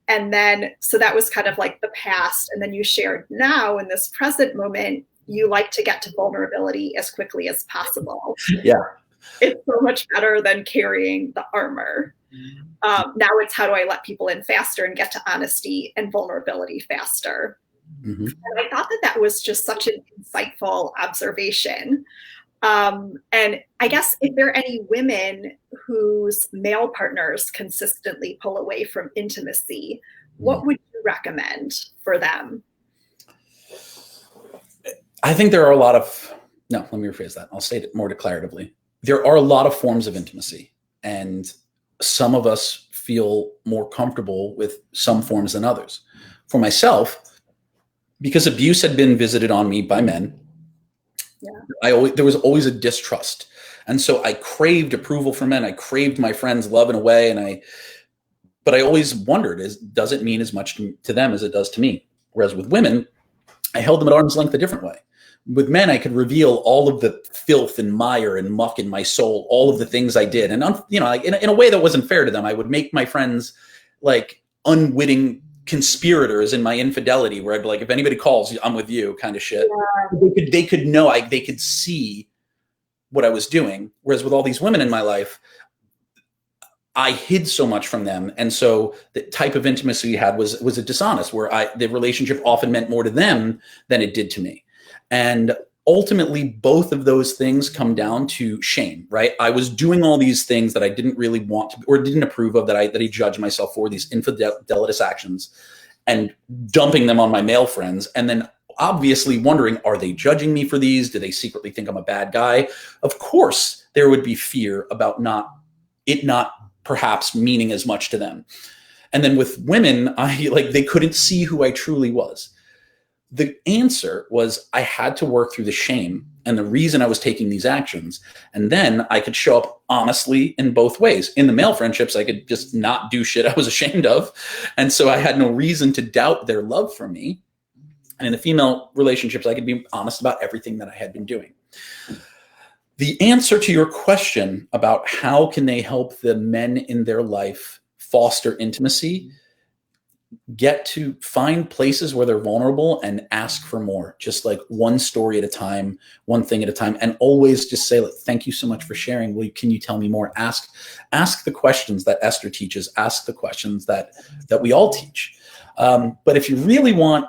And then, so that was kind of like the past. And then you shared now in this present moment, you like to get to vulnerability as quickly as possible. Yeah. It's so much better than carrying the armor. Now it's how do I let people in faster and get to honesty and vulnerability faster? Mm-hmm. And I thought that was just such an insightful observation. And I guess if there are any women whose male partners consistently pull away from intimacy, what would you recommend for them? I think there are let me rephrase that. I'll state it more declaratively. There are a lot of forms of intimacy, and some of us feel more comfortable with some forms than others. For myself, because abuse had been visited on me by men, there was always a distrust. And so I craved approval from men. I craved my friends' love in a way. But I always wondered, does it mean as much to them as it does to me? Whereas with women, I held them at arm's length a different way. With men, I could reveal all of the filth and mire and muck in my soul, all of the things I did. And, in a way that wasn't fair to them, I would make my friends unwitting conspirators in my infidelity, where I'd be like, if anybody calls, I'm with you kind of shit. Yeah. They could know, they could see what I was doing. Whereas with all these women in my life, I hid so much from them. And so the type of intimacy we had was a dishonest, where the relationship often meant more to them than it did to me. And ultimately, both of those things come down to shame, right? I was doing all these things that I didn't really want to, or didn't approve of, that I judged myself for, these infidelitous actions, and dumping them on my male friends. And then obviously wondering, are they judging me for these? Do they secretly think I'm a bad guy? Of course, there would be fear about not perhaps meaning as much to them. And then with women, they couldn't see who I truly was. The answer was I had to work through the shame and the reason I was taking these actions. And then I could show up honestly in both ways. In the male friendships, I could just not do shit I was ashamed of. And so I had no reason to doubt their love for me. And in the female relationships, I could be honest about everything that I had been doing. The answer to your question about how can they help the men in their life foster intimacy get to find places where they're vulnerable and ask for more, just like one story at a time, one thing at a time, and always just say, like, thank you so much for sharing. Well, can you tell me more? Ask the questions that Esther teaches, ask the questions that we all teach. But if you really want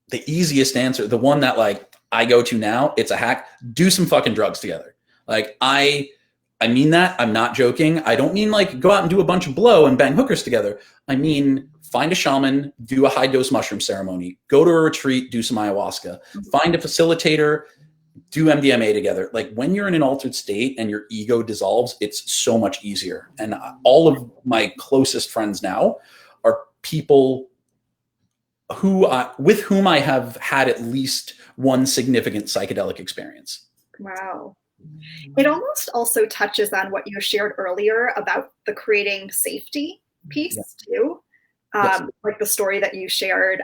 the easiest answer, the one that like I go to now, it's a hack, do some fucking drugs together. Like I mean that. I'm not joking. I don't mean like go out and do a bunch of blow and bang hookers together. I mean, find a shaman, do a high dose mushroom ceremony, go to a retreat, do some ayahuasca, find a facilitator, do MDMA together. Like when you're in an altered state and your ego dissolves, it's so much easier. And all of my closest friends now are people with whom I have had at least one significant psychedelic experience. Wow. It almost also touches on what you shared earlier about the creating safety piece too. Like the story that you shared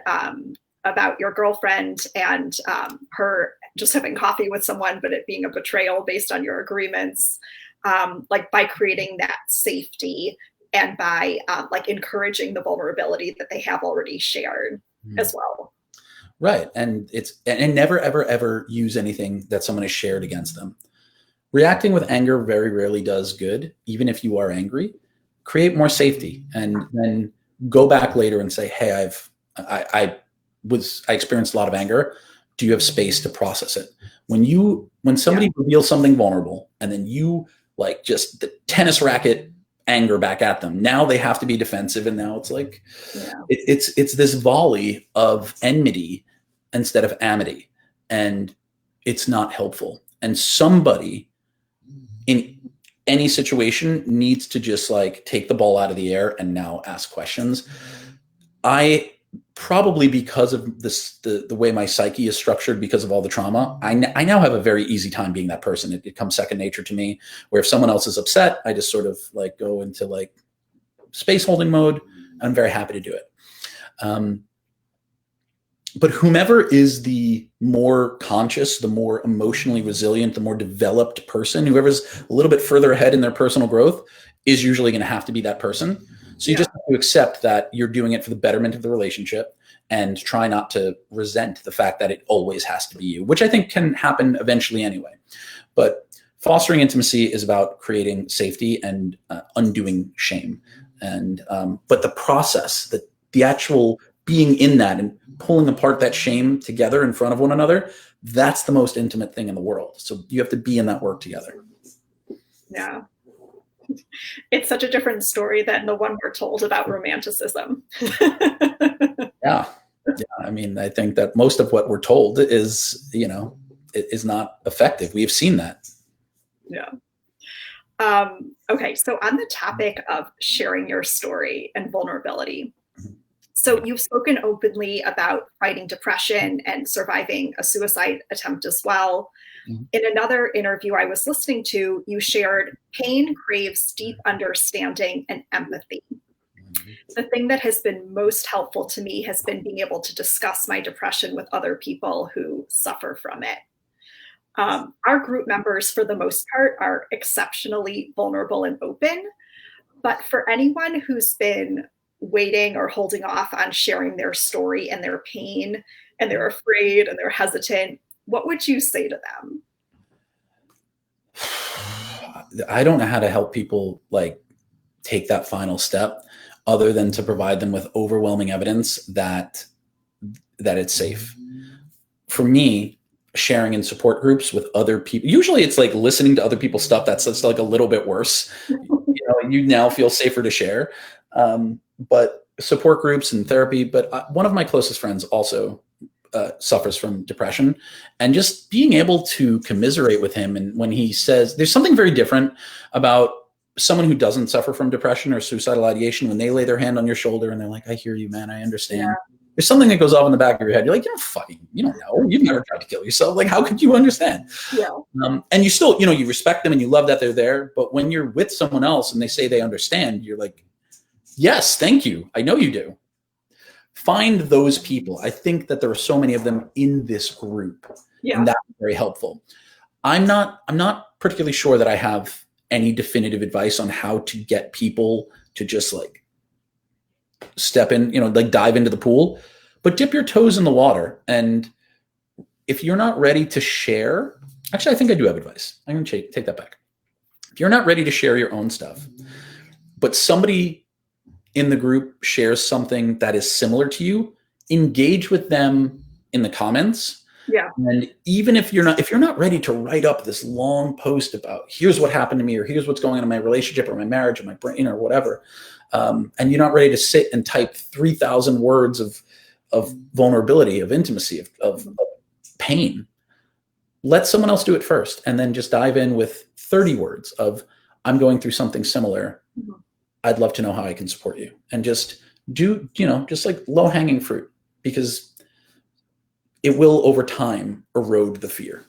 about your girlfriend and her just having coffee with someone, but it being a betrayal based on your agreements, like by creating that safety and by like encouraging the vulnerability that they have already shared as well. Right. And never, ever, ever use anything that someone has shared against them. Reacting with anger very rarely does good, even if you are angry. Create more safety and then go back later and say, hey, I experienced a lot of anger. Do you have space to process it? When somebody reveals something vulnerable and then you like just the tennis racket anger back at them, now they have to be defensive. And now it's like, it's this volley of enmity instead of amity. And it's not helpful. And somebody in any situation needs to just like take the ball out of the air and now ask questions. I probably, because of this, the way my psyche is structured, because of all the trauma, I now have a very easy time being that person. It comes second nature to me, where if someone else is upset, I just sort of like go into like space holding mode. I'm very happy to do it. But whomever is the more conscious, the more emotionally resilient, the more developed person, whoever's a little bit further ahead in their personal growth is usually going to have to be that person. So you just have to accept that you're doing it for the betterment of the relationship and try not to resent the fact that it always has to be you, which I think can happen eventually anyway. But fostering intimacy is about creating safety and undoing shame. And but the process, the actual being in that and pulling apart that shame together in front of one another, that's the most intimate thing in the world. So you have to be in that work together. Yeah. It's such a different story than the one we're told about romanticism. Yeah. I mean, I think that most of what we're told is, is not effective. We've seen that. Yeah. Okay. So on the topic of sharing your story and vulnerability, so you've spoken openly about fighting depression and surviving a suicide attempt as well. In another interview I was listening to, you shared pain craves deep understanding and empathy. The thing that has been most helpful to me has been being able to discuss my depression with other people who suffer from it. Our group members, for the most part, are exceptionally vulnerable and open. But for anyone who's been waiting or holding off on sharing their story and their pain, and they're afraid and they're hesitant, what would you say to them? I don't know how to help people like take that final step other than to provide them with overwhelming evidence that it's safe. For me, sharing in support groups with other people, usually it's like listening to other people's stuff that's like a little bit worse. You now feel safer to share. But support groups and therapy. But one of my closest friends also suffers from depression, and just being able to commiserate with him. And when he says there's something very different about someone who doesn't suffer from depression or suicidal ideation, when they lay their hand on your shoulder and they're like, I hear you, man. I understand. Yeah. There's something that goes off in the back of your head. You're like, you don't know. You've never tried to kill yourself. Like, how could you understand? Yeah. And you still, you respect them and you love that they're there. But when you're with someone else and they say they understand, you're like, yes, thank you. I know you do. Find those people. I think that there are so many of them in this group. Yeah. And that's very helpful. I'm not particularly sure that I have any definitive advice on how to get people to just like step in, like dive into the pool, but dip your toes in the water. And if you're not ready to share, actually, I think I do have advice. I'm going to take that back. If you're not ready to share your own stuff, but somebody in the group shares something that is similar to you, engage with them in the comments. Yeah. And even if you're not ready to write up this long post about here's what happened to me, or here's what's going on in my relationship or my marriage or my brain or whatever, and you're not ready to sit and type 3,000 words of vulnerability, of intimacy, of pain, let someone else do it first, and then just dive in with 30 words of I'm going through something similar. Mm-hmm. I'd love to know how I can support you, and just do, just like low hanging fruit, because it will over time erode the fear.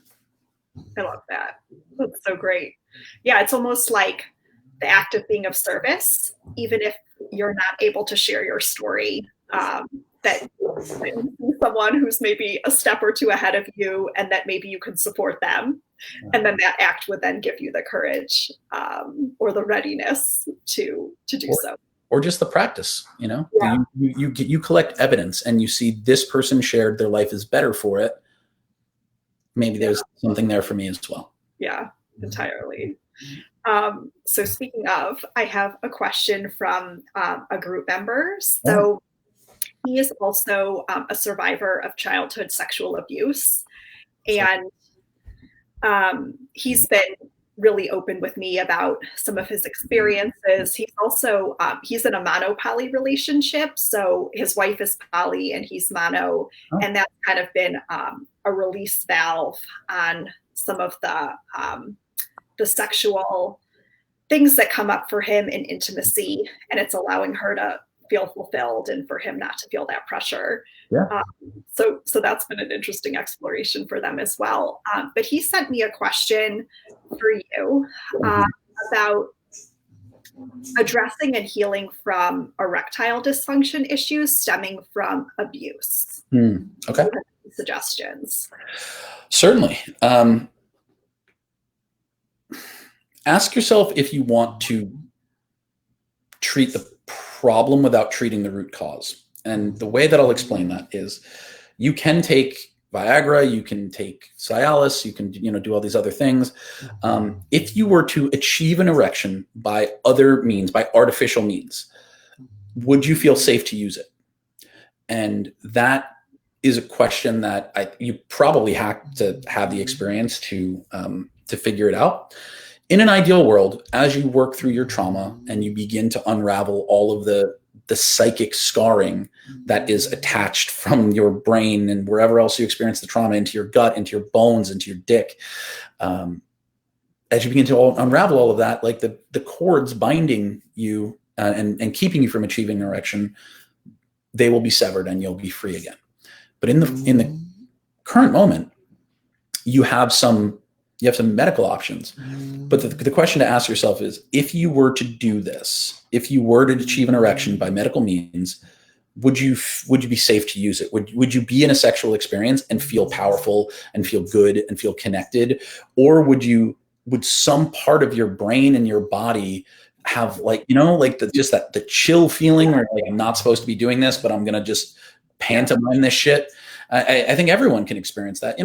I love that. That's so great. Yeah, it's almost like the act of being of service, even if you're not able to share your story, that someone who's maybe a step or two ahead of you, and that maybe you could support them. And then that act would then give you the courage or the readiness to do so. Or just the practice, Yeah. You collect evidence and you see this person shared their life is better for it. Maybe there's something there for me as well. Yeah, entirely. So speaking of, I have a question from a group member. So he is also a survivor of childhood sexual abuse. And he's been really open with me about some of his experiences. He's also, he's in a mono-poly relationship. So his wife is poly and he's mono. Oh. And that's kind of been a release valve on some of the sexual things that come up for him in intimacy. And it's allowing her to feel fulfilled and for him not to feel that pressure. Yeah. So that's been an interesting exploration for them as well. But he sent me a question for you about addressing and healing from erectile dysfunction issues stemming from abuse. Okay. Suggestions? Certainly. Ask yourself if you want to treat the problem without treating the root cause. And the way that I'll explain that is you can take Viagra, you can take Cialis, you can do all these other things. If you were to achieve an erection by other means, by artificial means, would you feel safe to use it? And that is a question that you probably have to have the experience to figure it out. In an ideal world, as you work through your trauma and you begin to unravel all of the psychic scarring that is attached from your brain and wherever else you experience the trauma, into your gut, into your bones, into your dick, as you begin to unravel all of that, like the cords binding you and keeping you from achieving an erection, they will be severed and you'll be free again. But in the current moment, you have some medical options. But the question to ask yourself is, if you were to do this, if you were to achieve an erection by medical means, would you be safe to use it? Would you be in a sexual experience and feel powerful and feel good and feel connected? Or would some part of your brain and your body have the chill feeling where like, I'm not supposed to be doing this, but I'm going to just pantomime this shit? I think everyone can experience that.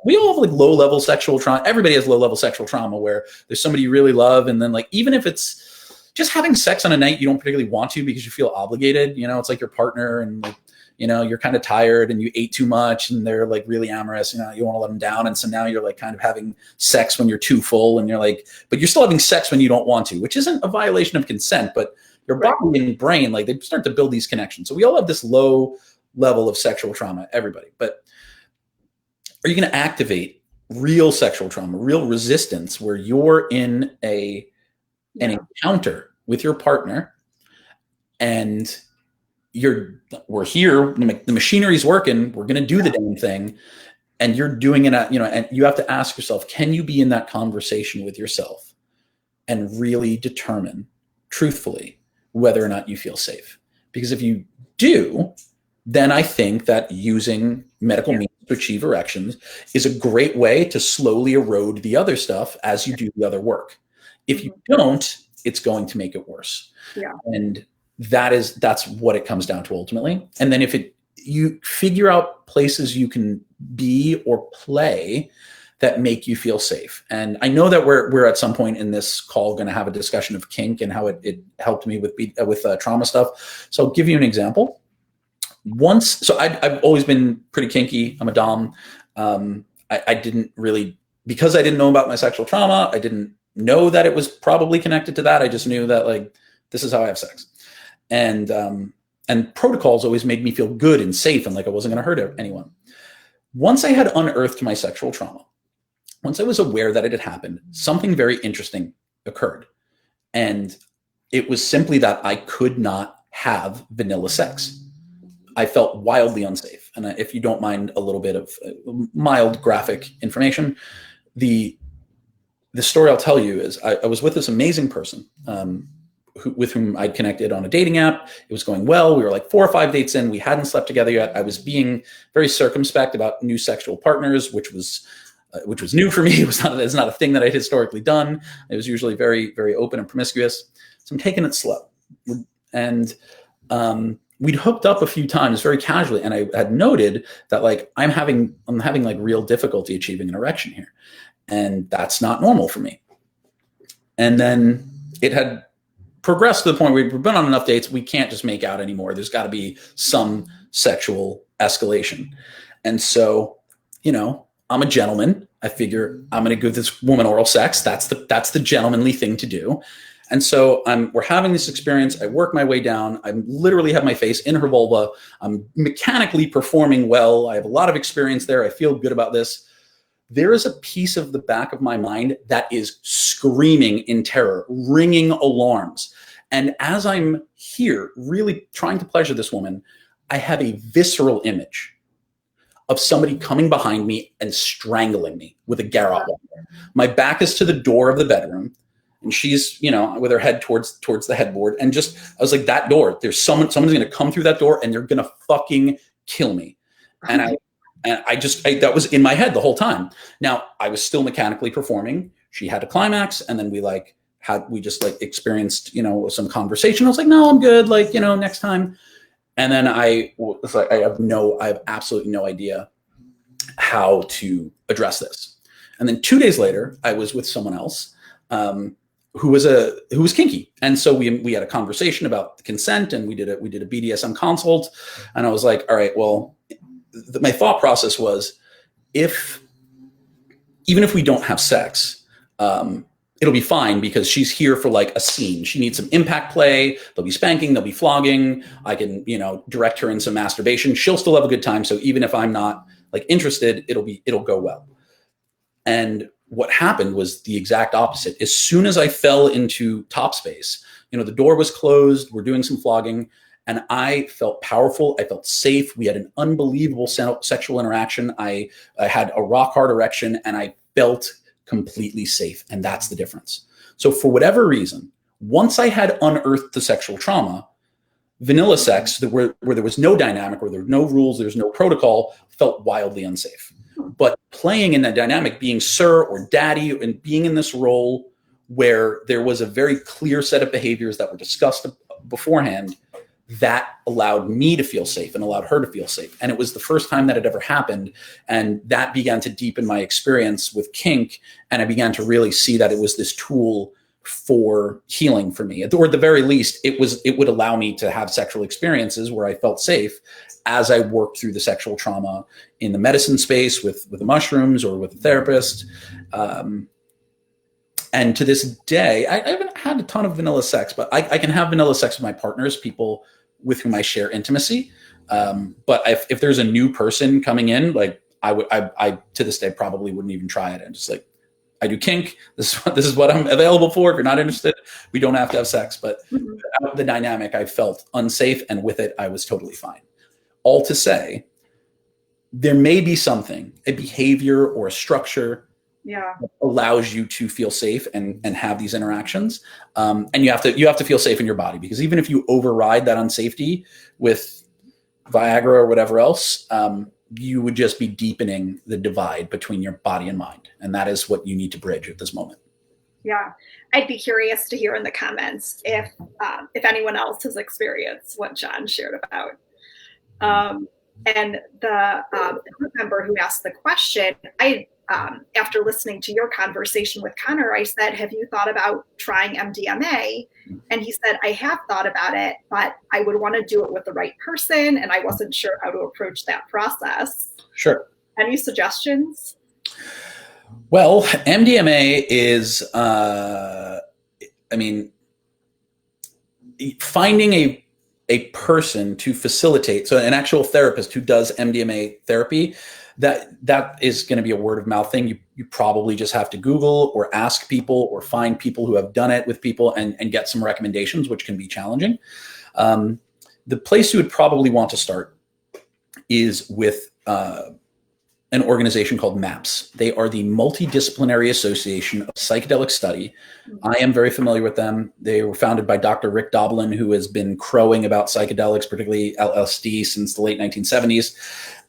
We all have like low level sexual trauma. Everybody has low level sexual trauma where there's somebody you really love. And then like, even if it's just having sex on a night you don't particularly want to because you feel obligated, it's like your partner and like, you're kind of tired and you ate too much and they're like really amorous, you want to let them down. And so now you're like kind of having sex when you're too full and you're like, but you're still having sex when you don't want to, which isn't a violation of consent, but your body and brain, like they start to build these connections. So we all have this low level of sexual trauma, everybody. But are you going to activate real sexual trauma, real resistance, where you're in an encounter with your partner and we're here, the machinery's working, we're going to do the damn thing, and you're doing it and you have to ask yourself, can you be in that conversation with yourself and really determine truthfully whether or not you feel safe? Because if you do, then I think that using medical means to achieve erections is a great way to slowly erode the other stuff as you do the other work. If you don't, it's going to make it worse. Yeah. And that's what it comes down to ultimately. And then if you figure out places you can be or play that make you feel safe. And I know that we're at some point in this call going to have a discussion of kink and how it helped me with trauma stuff. So I'll give you an example. I've always been pretty kinky. I'm a dom. I didn't really, because I didn't know about my sexual trauma, I didn't know that it was probably connected to that. I just knew that, like, this is how I have sex. And protocols always made me feel good and safe and like I wasn't going to hurt anyone. Once I had unearthed my sexual trauma, once I was aware that it had happened, something very interesting occurred. And it was simply that I could not have vanilla sex. I felt wildly unsafe. And if you don't mind a little bit of mild graphic information, the story I'll tell you is I was with this amazing person with whom I'd connected on a dating app. It was going well. We were like 4 or 5 dates in. We hadn't slept together yet. I was being very circumspect about new sexual partners, which was new for me. It's not a thing that I'd historically done. It was usually very, very open and promiscuous. So I'm taking it slow. And we'd hooked up a few times very casually, and I had noted that, like, I'm having like real difficulty achieving an erection here, and that's not normal for me. And then it had progressed to the point where we've been on enough dates, we can't just make out anymore. There's got to be some sexual escalation. And so, I'm a gentleman. I figure I'm going to give this woman oral sex. That's the gentlemanly thing to do. And so we're having this experience. I work my way down. I literally have my face in her vulva. I'm mechanically performing well. I have a lot of experience there. I feel good about this. There is a piece of the back of my mind that is screaming in terror, ringing alarms. And as I'm here really trying to pleasure this woman, I have a visceral image of somebody coming behind me and strangling me with a garrote wire. My back is to the door of the bedroom. And she's, with her head towards the headboard. And I was like, that door, there's someone's going to come through that door and they're going to fucking kill me. And I that was in my head the whole time. Now I was still mechanically performing. She had a climax, and then we just experienced, some conversation. I was like, no, I'm good. Next time. And then I was like, I have absolutely no idea how to address this. And then 2 days later, I was with someone else, who was kinky. And so we had a conversation about consent, and we did a BDSM consult. And I was like, all right, well, my thought process was, even if we don't have sex, it'll be fine, because she's here for like a scene. She needs some impact play. There'll be spanking, there'll be flogging. I can, direct her in some masturbation. She'll still have a good time. So even if I'm not interested, it'll go well. And what happened was the exact opposite. As soon as I fell into top space, the door was closed, we're doing some flogging, and I felt powerful. I felt safe. We had an unbelievable sexual interaction. I had a rock hard erection, and I felt completely safe. And that's the difference. So for whatever reason, once I had unearthed the sexual trauma, vanilla sex, where there was no dynamic, where there were no rules, there's no protocol, felt wildly unsafe. But playing in that dynamic, being sir or daddy, and being in this role where there was a very clear set of behaviors that were discussed beforehand, that allowed me to feel safe and allowed her to feel safe. And it was the first time that had ever happened. And that began to deepen my experience with kink. And I began to really see that it was this tool for healing for me. Or at the very least, it would allow me to have sexual experiences where I felt safe as I worked through the sexual trauma in the medicine space with the mushrooms or with a therapist. And to this day, I haven't had a ton of vanilla sex, but I can have vanilla sex with my partners, people with whom I share intimacy. But if there's a new person coming in, I to this day probably wouldn't even try it. And just I do kink. This is what I'm available for. If you're not interested, we don't have to have sex. But without the dynamic, I felt unsafe, and with it, I was totally fine. All to say, there may be something, a behavior or a structure, that allows you to feel safe and have these interactions. And you have to feel safe in your body, because even if you override that unsafety with Viagra or whatever else, you would just be deepening the divide between your body and mind. And that is what you need to bridge at this moment. Yeah, I'd be curious to hear in the comments if anyone else has experienced what John shared about. And the group member who asked the question, after listening to your conversation with Connor, I said, "Have you thought about trying MDMA?" And he said, "I have thought about it, but I would want to do it with the right person, and I wasn't sure how to approach that process." Sure. Any suggestions? Well, MDMA is, finding a person to facilitate, so an actual therapist who does MDMA therapy, that is going to be a word of mouth thing. You probably just have to Google or ask people or find people who have done it with people and get some recommendations, which can be challenging. The place you would probably want to start is with an organization called MAPS. They are the Multidisciplinary Association of Psychedelic Study. I am very familiar with them. They were founded by Dr. Rick Doblin, who has been crowing about psychedelics, particularly LSD, since the late 1970s.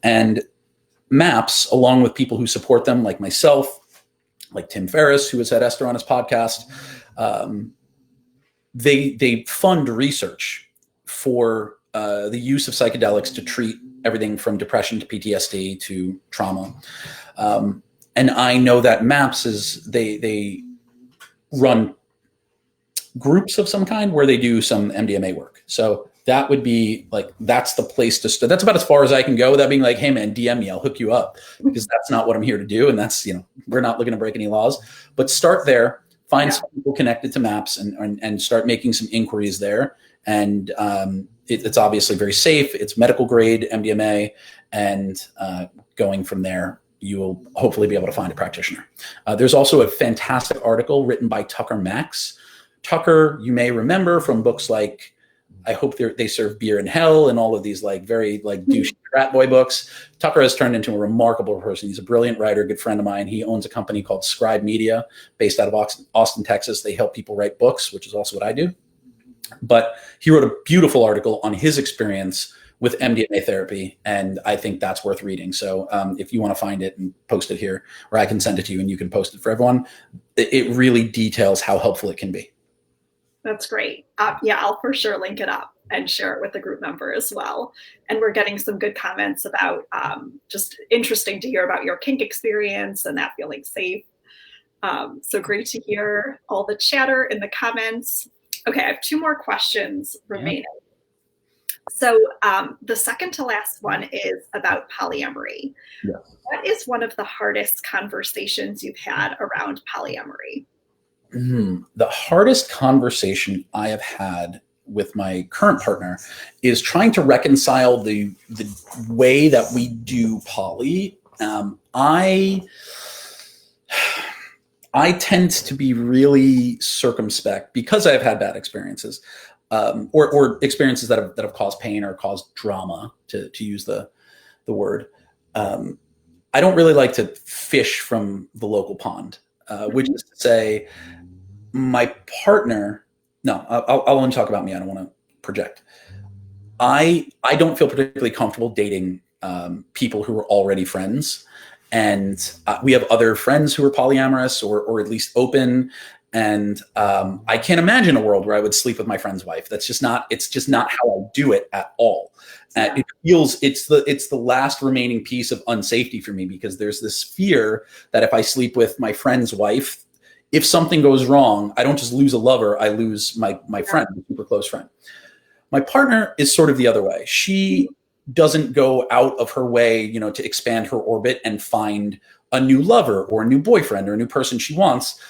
And MAPS, along with people who support them, like myself, like Tim Ferriss, who has had Esther on his podcast, they fund research for the use of psychedelics to treat everything from depression to PTSD to trauma. And I know that MAPS they run groups of some kind where they do some MDMA work. So that would be like, that's the place to start. That's about as far as I can go without being like, "Hey man, DM me, I'll hook you up," because that's not what I'm here to do. And that's, we're not looking to break any laws, but start there, find some people connected to MAPS and start making some inquiries there. And it's obviously very safe. It's medical grade MDMA, and going from there, you will hopefully be able to find a practitioner. There's also a fantastic article written by Tucker Max. Tucker, you may remember from books like I Hope They Serve Beer in Hell and all of these very douchey frat boy books. Tucker has turned into a remarkable person. He's a brilliant writer, good friend of mine. He owns a company called Scribe Media based out of Austin, Texas. They help people write books, which is also what I do. But he wrote a beautiful article on his experience with MDMA therapy, and I think that's worth reading. So if you want to find it and post it here, or I can send it to you and you can post it for everyone, it really details how helpful it can be. That's great. I'll for sure link it up and share it with the group member as well. And we're getting some good comments about just interesting to hear about your kink experience and that feeling safe. So great to hear all the chatter in the comments. Okay, I have two more questions remaining. So the second to last one is about polyamory. Yeah. What is one of the hardest conversations you've had around polyamory? The hardest conversation I have had with my current partner is trying to reconcile the way that we do poly. I tend to be really circumspect because I've had bad experiences, or experiences that have caused pain or caused drama, to use the word. I don't really like to fish from the local pond, which is to say, my partner. No, I'll only talk about me. I don't want to project. I don't feel particularly comfortable dating people who are already friends. And we have other friends who are polyamorous or at least open. And I can't imagine a world where I would sleep with my friend's wife. It's just not how I do it at all. It feels it's the last remaining piece of unsafety for me, because there's this fear that if I sleep with my friend's wife, if something goes wrong, I don't just lose a lover, I lose my friend, my super close friend. My partner is sort of the other way. She doesn't go out of her way, to expand her orbit and find a new lover or a new boyfriend or a new person she wants.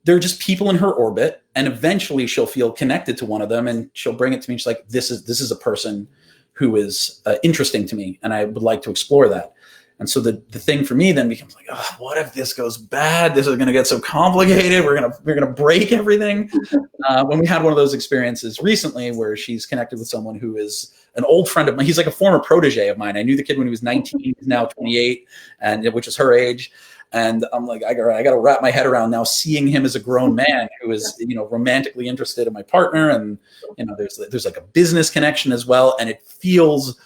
They're just people in her orbit, and eventually she'll feel connected to one of them, and she'll bring it to me. She's like, this is a person who is interesting to me, and I would like to explore that. And so the thing for me then becomes like, oh, what if this goes bad? This is going to get so complicated. We're gonna break everything. When we had one of those experiences recently where she's connected with someone who is an old friend of mine. He's like a former protege of mine. I knew the kid when he was 19. He's now 28, which is her age. And I'm like, I got to wrap my head around now seeing him as a grown man who is, romantically interested in my partner. And, there's like a business connection as well. And it feels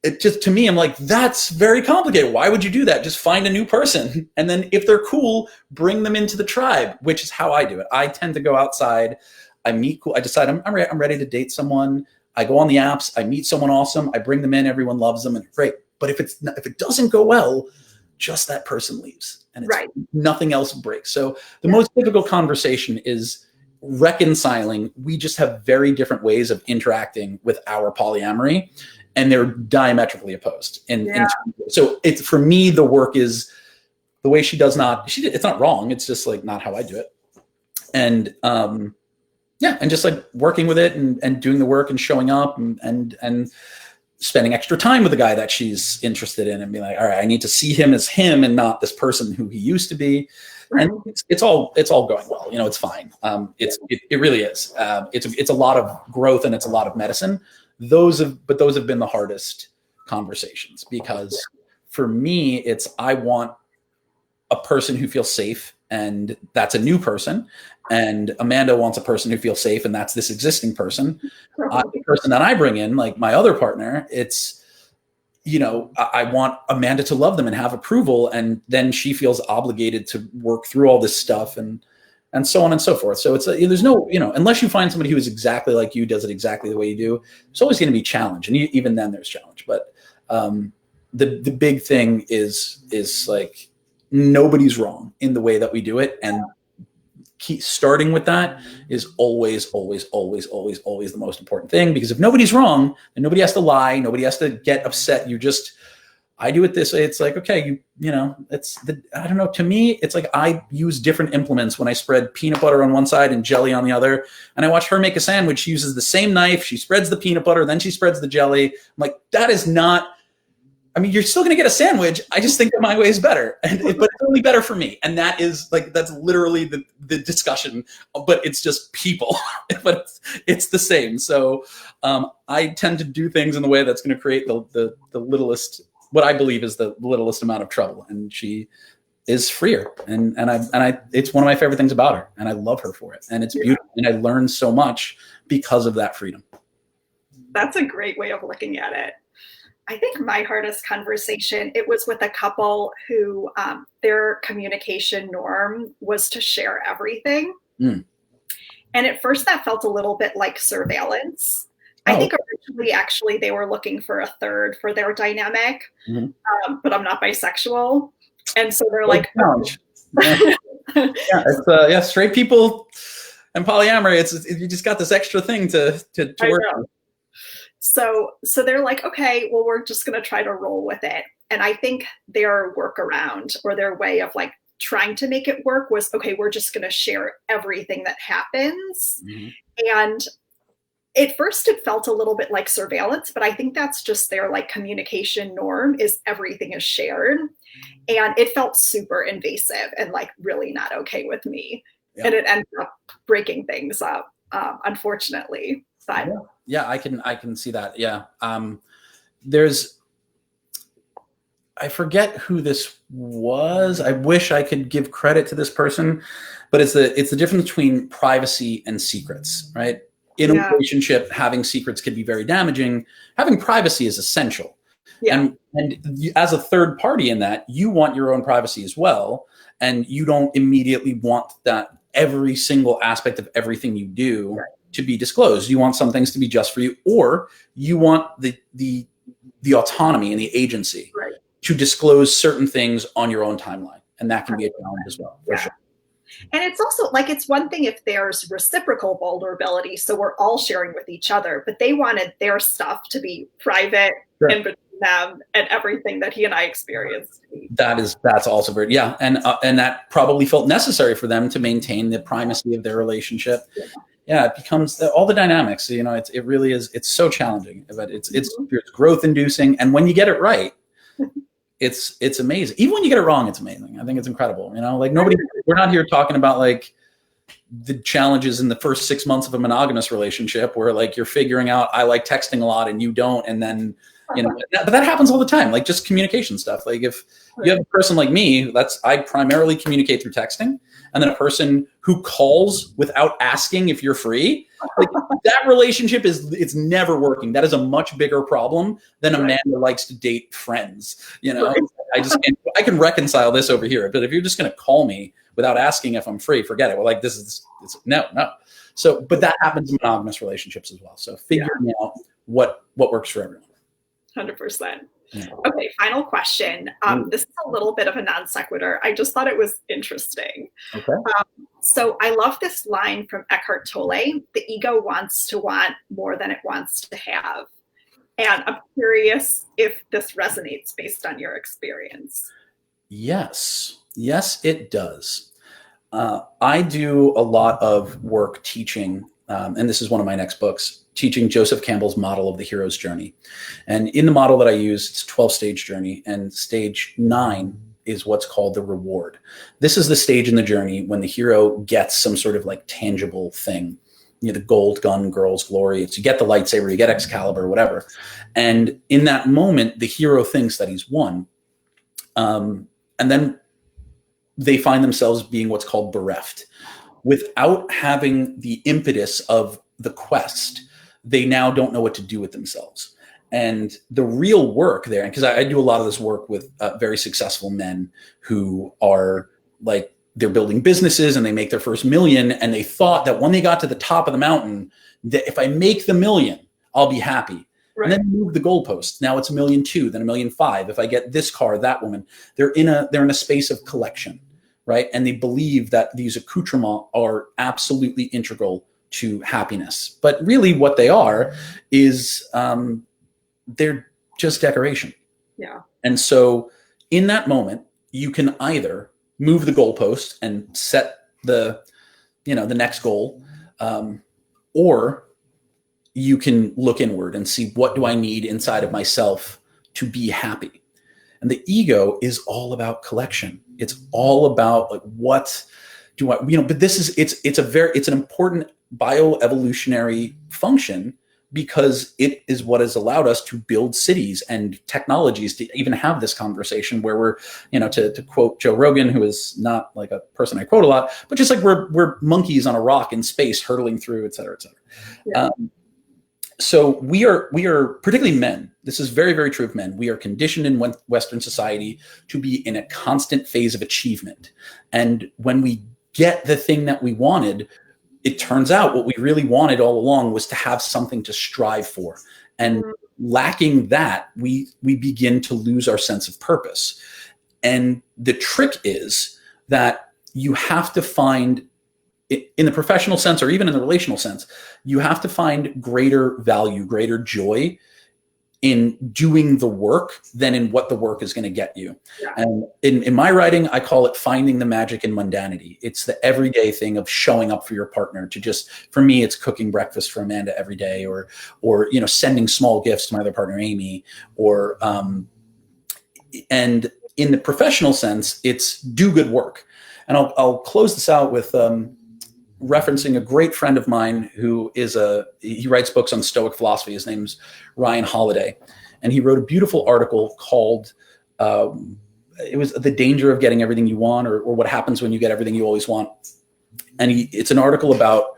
it just, to me, I'm like, that's very complicated. Why would you do that? Just find a new person. And then if they're cool, bring them into the tribe, which is how I do it. I tend to go outside. I meet cool. I decide I'm ready to date someone. I go on the apps. I meet someone awesome. I bring them in. Everyone loves them, and great. But if it doesn't go well, just that person leaves, and it's nothing else breaks. So the most difficult conversation is reconciling. We just have very different ways of interacting with our polyamory, and they're diametrically opposed. So it's, for me, the work is the way she does not. It's not wrong. It's just like not how I do it. And and just like working with it and doing the work and showing up and spending extra time with the guy that she's interested in, and being like, all right, I need to see him as him and not this person who he used to be. And it's all going well. It's fine. It really is. It's a lot of growth, and it's a lot of medicine. Those have been the hardest conversations, because for me, I want a person who feels safe, and that's a new person. And Amanda wants a person who feels safe, and that's this existing person. The person that I bring in, like my other partner, it's, I want Amanda to love them and have approval, and then she feels obligated to work through all this stuff and so on and so forth. So it's there's no, unless you find somebody who is exactly like you, does it exactly the way you do, there's always going to be challenge, and even then there's challenge. But the big thing is like, nobody's wrong in the way that we do it, and keep starting with that is always the most important thing, because if nobody's wrong, then nobody has to lie, nobody has to get upset. I do it this way. It's like, okay, I don't know. To me, it's like I use different implements when I spread peanut butter on one side and jelly on the other. And I watch her make a sandwich. She uses the same knife. She spreads the peanut butter, then she spreads the jelly. I'm like, that is not, you're still going to get a sandwich. I just think that my way is better, but it's only better for me. And that's literally the discussion, but it's just people, but it's the same. So I tend to do things in the way that's going to create the littlest, what I believe is the littlest amount of trouble. And she is freer. And it's one of my favorite things about her. And I love her for it. And it's beautiful. And I learned so much because of that freedom. That's a great way of looking at it. I think my hardest conversation, it was with a couple who their communication norm was to share everything. And at first that felt a little bit like surveillance. I think originally, actually, they were looking for a third for their dynamic, but I'm not bisexual. And so they're like, straight people and polyamory, you just got this extra thing to work with. So they're like, okay, well, we're just going to try to roll with it. And I think their workaround, or their way of like trying to make it work, was, okay, we're just going to share everything that happens. And at first it felt a little bit like surveillance, but I think that's just their like communication norm, is everything is shared. And it felt super invasive and like really not okay with me. And it ended up breaking things up, unfortunately. But yeah, I can see that. Yeah. I forget who this was. I wish I could give credit to this person, but it's the difference between privacy and secrets, right? In a relationship, having secrets can be very damaging. Having privacy is essential. And as a third party in that, you want your own privacy as well. And you don't immediately want that every single aspect of everything you do to be disclosed. You want some things to be just for you, or you want the autonomy and the agency to disclose certain things on your own timeline. And that can be a challenge as well, for sure. And it's also like, it's one thing if there's reciprocal vulnerability, so we're all sharing with each other, but they wanted their stuff to be private and between them, and everything that he and I experienced. That's also very, and that probably felt necessary for them to maintain the primacy of their relationship. It becomes all the dynamics, it really is. It's so challenging, but it's growth inducing. And when you get it right, it's amazing. Even when you get it wrong, it's amazing. I think it's incredible. Like we're not here talking about like the challenges in the first 6 months of a monogamous relationship where like you're figuring out, I like texting a lot and you don't. And then, but that happens all the time. Like just communication stuff. Like if you have a person like me, I primarily communicate through texting, and then a person who calls without asking if you're free, like that relationship it's never working. That is a much bigger problem than a man that likes to date friends. You know, I can reconcile this over here, but if you're just going to call me without asking if I'm free, forget it. Well, like it's no. So, but that happens in monogamous relationships as well. So figuring out what works for everyone. 100%. Okay, final question. This is a little bit of a non sequitur. I just thought it was interesting. Okay. So I love this line from Eckhart Tolle: the ego wants to want more than it wants to have. And I'm curious if this resonates based on your experience. Yes, it does. I do a lot of work teaching, and this is one of my next books, teaching Joseph Campbell's model of the hero's journey. And in the model that I use, it's a 12-stage journey, and stage 9 is what's called the reward. This is the stage in the journey when the hero gets some sort of like tangible thing. You know, the gold gun, girl's glory. It's you get the lightsaber, you get Excalibur, whatever. And in that moment, the hero thinks that he's won. And then they find themselves being what's called bereft. Without having the impetus of the quest, they now don't know what to do with themselves. And the real work there, because I do a lot of this work with very successful men who are like, they're building businesses and they make their first $1 million, and they thought that when they got to the top of the mountain, that if I make the $1 million, I'll be happy. Right. And then move the goalposts. Now it's $1.2 million, then $1.5 million. If I get this car, that woman, they're in a space of collection, right? And they believe that these accoutrements are absolutely integral to happiness. But really what they are is they're just decoration. Yeah. And so in that moment, you can either move the goalpost and set the next goal, or you can look inward and see, what do I need inside of myself to be happy? And the ego is all about collection. It's all about like, what do I, but this is, it's an important bioevolutionary function, because it is what has allowed us to build cities and technologies to even have this conversation where we're, to quote Joe Rogan, who is not like a person I quote a lot, but just like we're monkeys on a rock in space hurtling through, et cetera, et cetera. Yeah. So we are particularly men. This is very, very true of men. We are conditioned in Western society to be in a constant phase of achievement. And when we get the thing that we wanted, it turns out what we really wanted all along was to have something to strive for. And lacking that, we begin to lose our sense of purpose. And the trick is that you have to find, in the professional sense or even in the relational sense, you have to find greater value, greater joy in doing the work than in what the work is going to get you. Yeah. And in my writing, I call it finding the magic in mundanity. It's the everyday thing of showing up for your partner. To just, for me, it's cooking breakfast for Amanda every day, or sending small gifts to my other partner, Amy, or and in the professional sense, it's do good work. And I'll close this out with referencing a great friend of mine who he writes books on Stoic philosophy. His name's Ryan Holiday. And he wrote a beautiful article called, it was The Danger of Getting Everything You Want, or What Happens When You Get Everything You Always Want. And it's an article about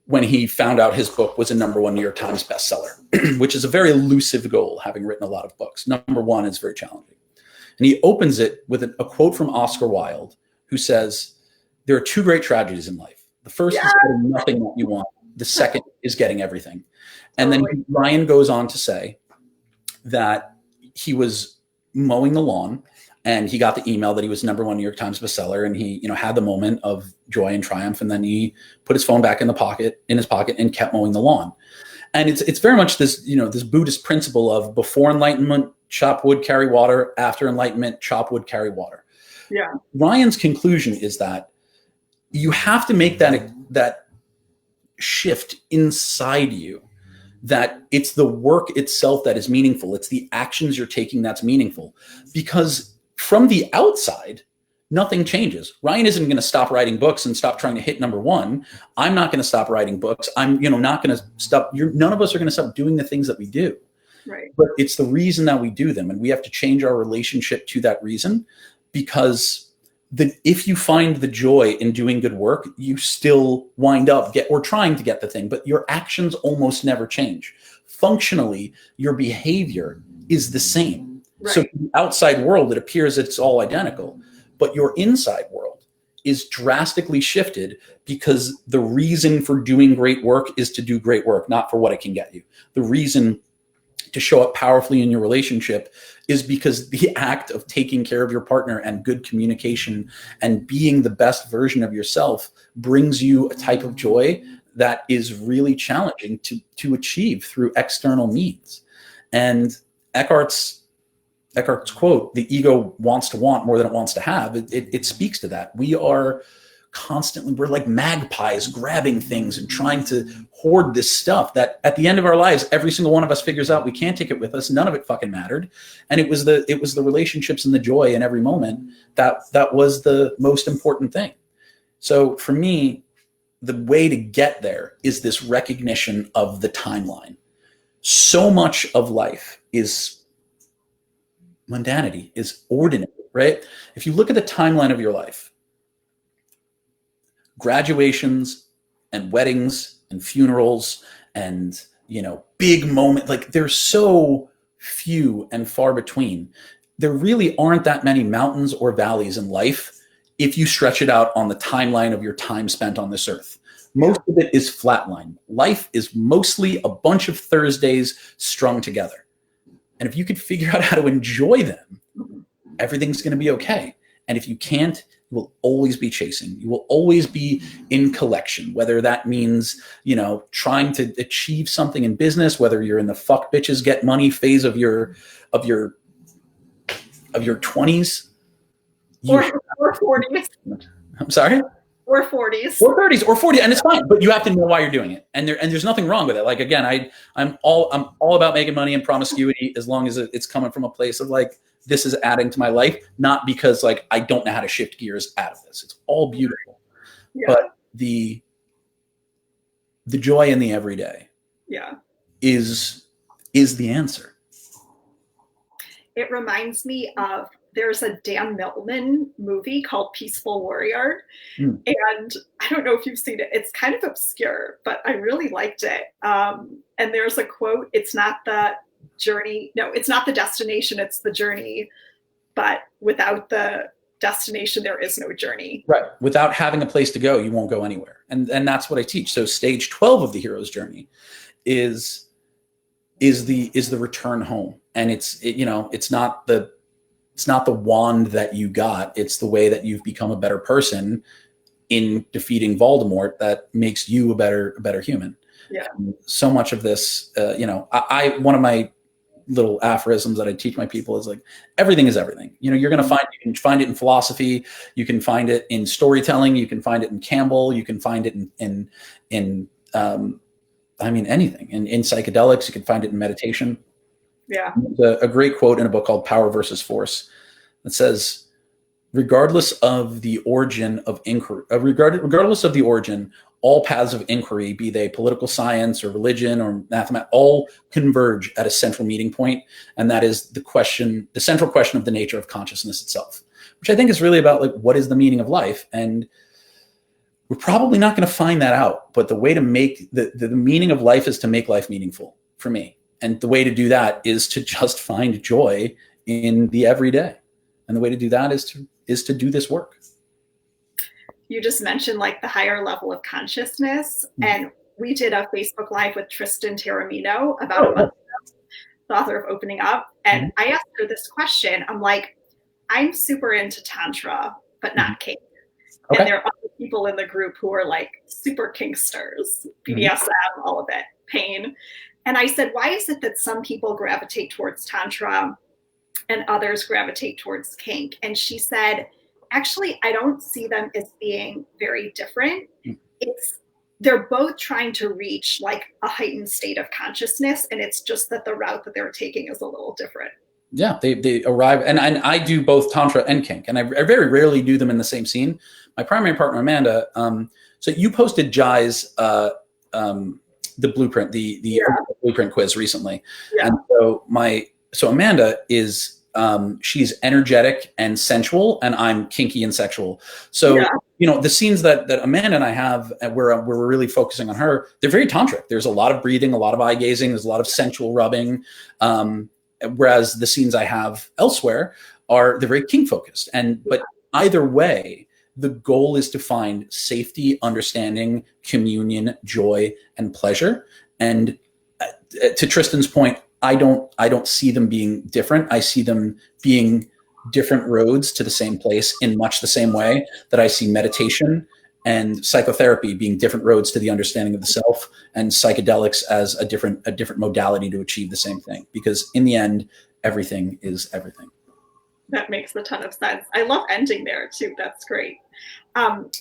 when he found out his book was a #1 New York Times bestseller, which is a very elusive goal, having written a lot of books. #1 is very challenging. And he opens it with a quote from Oscar Wilde, who says, "There are 2 great tragedies in life. The first is getting nothing that you want. The second is getting everything." And then Ryan goes on to say that he was mowing the lawn and he got the email that he was #1 New York Times bestseller, and he, had the moment of joy and triumph, and then he put his phone back in his pocket and kept mowing the lawn. And it's very much this, this Buddhist principle of before enlightenment, chop wood, carry water; after enlightenment, chop wood, carry water. Yeah. Ryan's conclusion is that you have to make that shift inside you, that it's the work itself that is meaningful. It's the actions you're taking that's meaningful. Because from the outside, nothing changes. Ryan isn't going to stop writing books and stop trying to hit #1. I'm not going to stop writing books. I'm, not going to stop. None of us are going to stop doing the things that we do. Right. But it's the reason that we do them. And we have to change our relationship to that reason, because if you find the joy in doing good work, you still wind up trying to get the thing, but your actions almost never change. Functionally, your behavior is the same. Right. So in the outside world, it appears it's all identical, but your inside world is drastically shifted because the reason for doing great work is to do great work, not for what it can get you. The reason to show up powerfully in your relationship is because the act of taking care of your partner and good communication and being the best version of yourself brings you a type of joy that is really challenging to achieve through external means. And Eckhart's quote, "The ego wants to want more than it wants to have," it speaks to that. We're like magpies grabbing things and trying to hoard this stuff that at the end of our lives, every single one of us figures out we can't take it with us. None of it fucking mattered. And it was the relationships and the joy in every moment that was the most important thing. So for me, the way to get there is this recognition of the timeline. So much of life is mundanity, is ordinary, right? If you look at the timeline of your life, graduations and weddings and funerals and, big moment, like they're so few and far between. There really aren't that many mountains or valleys in life if you stretch it out on the timeline of your time spent on this earth. Most of it is flatline. Life is mostly a bunch of Thursdays strung together. And if you could figure out how to enjoy them, everything's going to be okay. And if you can't, you will always be chasing. You will always be in collection, whether that means, trying to achieve something in business, whether you're in the fuck bitches get money phase of your 20s. Or 40s. I'm sorry? Or 40s. Or 30s or 40, and it's fine, but you have to know why you're doing it. And there's nothing wrong with it. Like, again, I'm all about making money and promiscuity as long as it's coming from a place of like, this is adding to my life, not because like I don't know how to shift gears out of this. It's all beautiful. Yeah. But the joy in the everyday is the answer. It reminds me of, there's a Dan Millman movie called Peaceful Warrior. And I don't know if you've seen it. It's kind of obscure, but I really liked it. And there's a quote, it's not the destination, it's the journey. But without the destination, there is no journey. Right. Without having a place to go, you won't go anywhere. And that's what I teach. So stage 12 of the hero's journey is the return home. And it's not the wand that you got. It's the way that you've become a better person in defeating Voldemort that makes you a better human. Yeah. And so much of this, one of my little aphorisms that I teach my people is like, everything is everything. You can find it in philosophy. You can find it in storytelling. You can find it in Campbell. You can find it in anything. In psychedelics, you can find it in meditation. Yeah. There's a great quote in a book called Power versus Force that says, regardless of the origin of inquiry, all paths of inquiry, be they political science or religion or mathematics, all converge at a central meeting point. And that is the central question of the nature of consciousness itself, which I think is really about like, what is the meaning of life? And we're probably not going to find that out, but the way to make the meaning of life is to make life meaningful for me. And the way to do that is to just find joy in the everyday. And the way to do that is to do this work. You just mentioned like the higher level of consciousness. And we did a Facebook Live with Tristan Taormino about a month ago, the author of Opening Up. And I asked her this question. I'm like, I'm super into Tantra, but not kink. Okay. And there are other people in the group who are like super kinksters, BDSM, all of it, pain. And I said, why is it that some people gravitate towards Tantra and others gravitate towards kink? And she said, actually, I don't see them as being very different. They're both trying to reach like a heightened state of consciousness. And it's just that the route that they're taking is a little different. Yeah, they arrive. And I do both Tantra and kink. And I very rarely do them in the same scene. My primary partner, Amanda, so you posted Jai's the blueprint, the blueprint quiz recently. Yeah. And so Amanda is she's energetic and sensual, and I'm kinky and sexual. So, the scenes that Amanda and I have where we're really focusing on her, they're very tantric. There's a lot of breathing, a lot of eye gazing, there's a lot of sensual rubbing. Whereas the scenes I have elsewhere they're very kink focused. But either way, the goal is to find safety, understanding, communion, joy, and pleasure. And to Tristan's point, I don't see them being different. I see them being different roads to the same place in much the same way that I see meditation and psychotherapy being different roads to the understanding of the self, and psychedelics as a different modality to achieve the same thing. Because in the end, everything is everything. That makes a ton of sense. I love ending there too. That's great.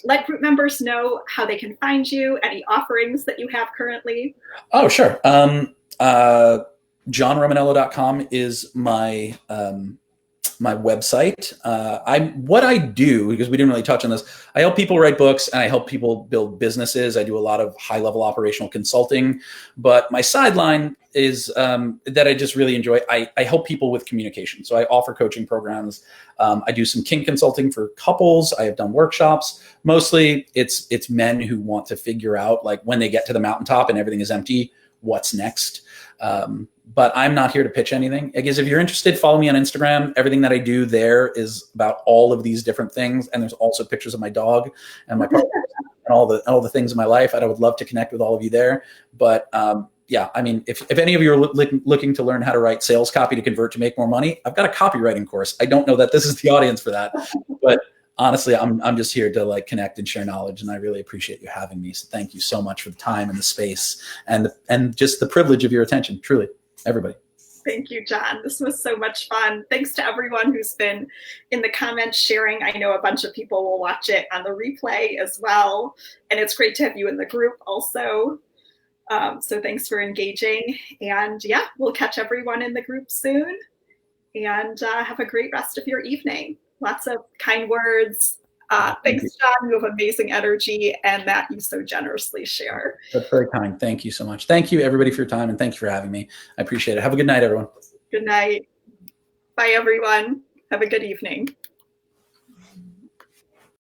Let group members know how they can find you, any offerings that you have currently. Oh, sure. JohnRomaniello.com is my my website. What I do, because we didn't really touch on this, I help people write books and I help people build businesses. I do a lot of high-level operational consulting, but my sideline is that I just really enjoy. I help people with communication. So I offer coaching programs. I do some kink consulting for couples. I have done workshops. Mostly it's men who want to figure out, like, when they get to the mountaintop and everything is empty, what's next. But I'm not here to pitch anything. I guess if you're interested, follow me on Instagram. Everything that I do there is about all of these different things. And there's also pictures of my dog and my partner and all the things in my life. And I would love to connect with all of you there. But yeah, I mean, if any of you are looking to learn how to write sales copy to convert to make more money, I've got a copywriting course. I don't know that this is the audience for that, but honestly, I'm just here to, like, connect and share knowledge, and I really appreciate you having me. So thank you so much for the time and the space and just the privilege of your attention. Truly, everybody. Thank you, John. This was so much fun. Thanks to everyone who's been in the comments sharing. I know a bunch of people will watch it on the replay as well, and it's great to have you in the group also. So thanks for engaging, and yeah, we'll catch everyone in the group soon, and have a great rest of your evening. Lots of kind words. Thanks, John. You have amazing energy, and that you so generously share. That's very kind. Thank you so much. Thank you, everybody, for your time, and thank you for having me. I appreciate it. Have a good night, everyone. Good night. Bye, everyone. Have a good evening.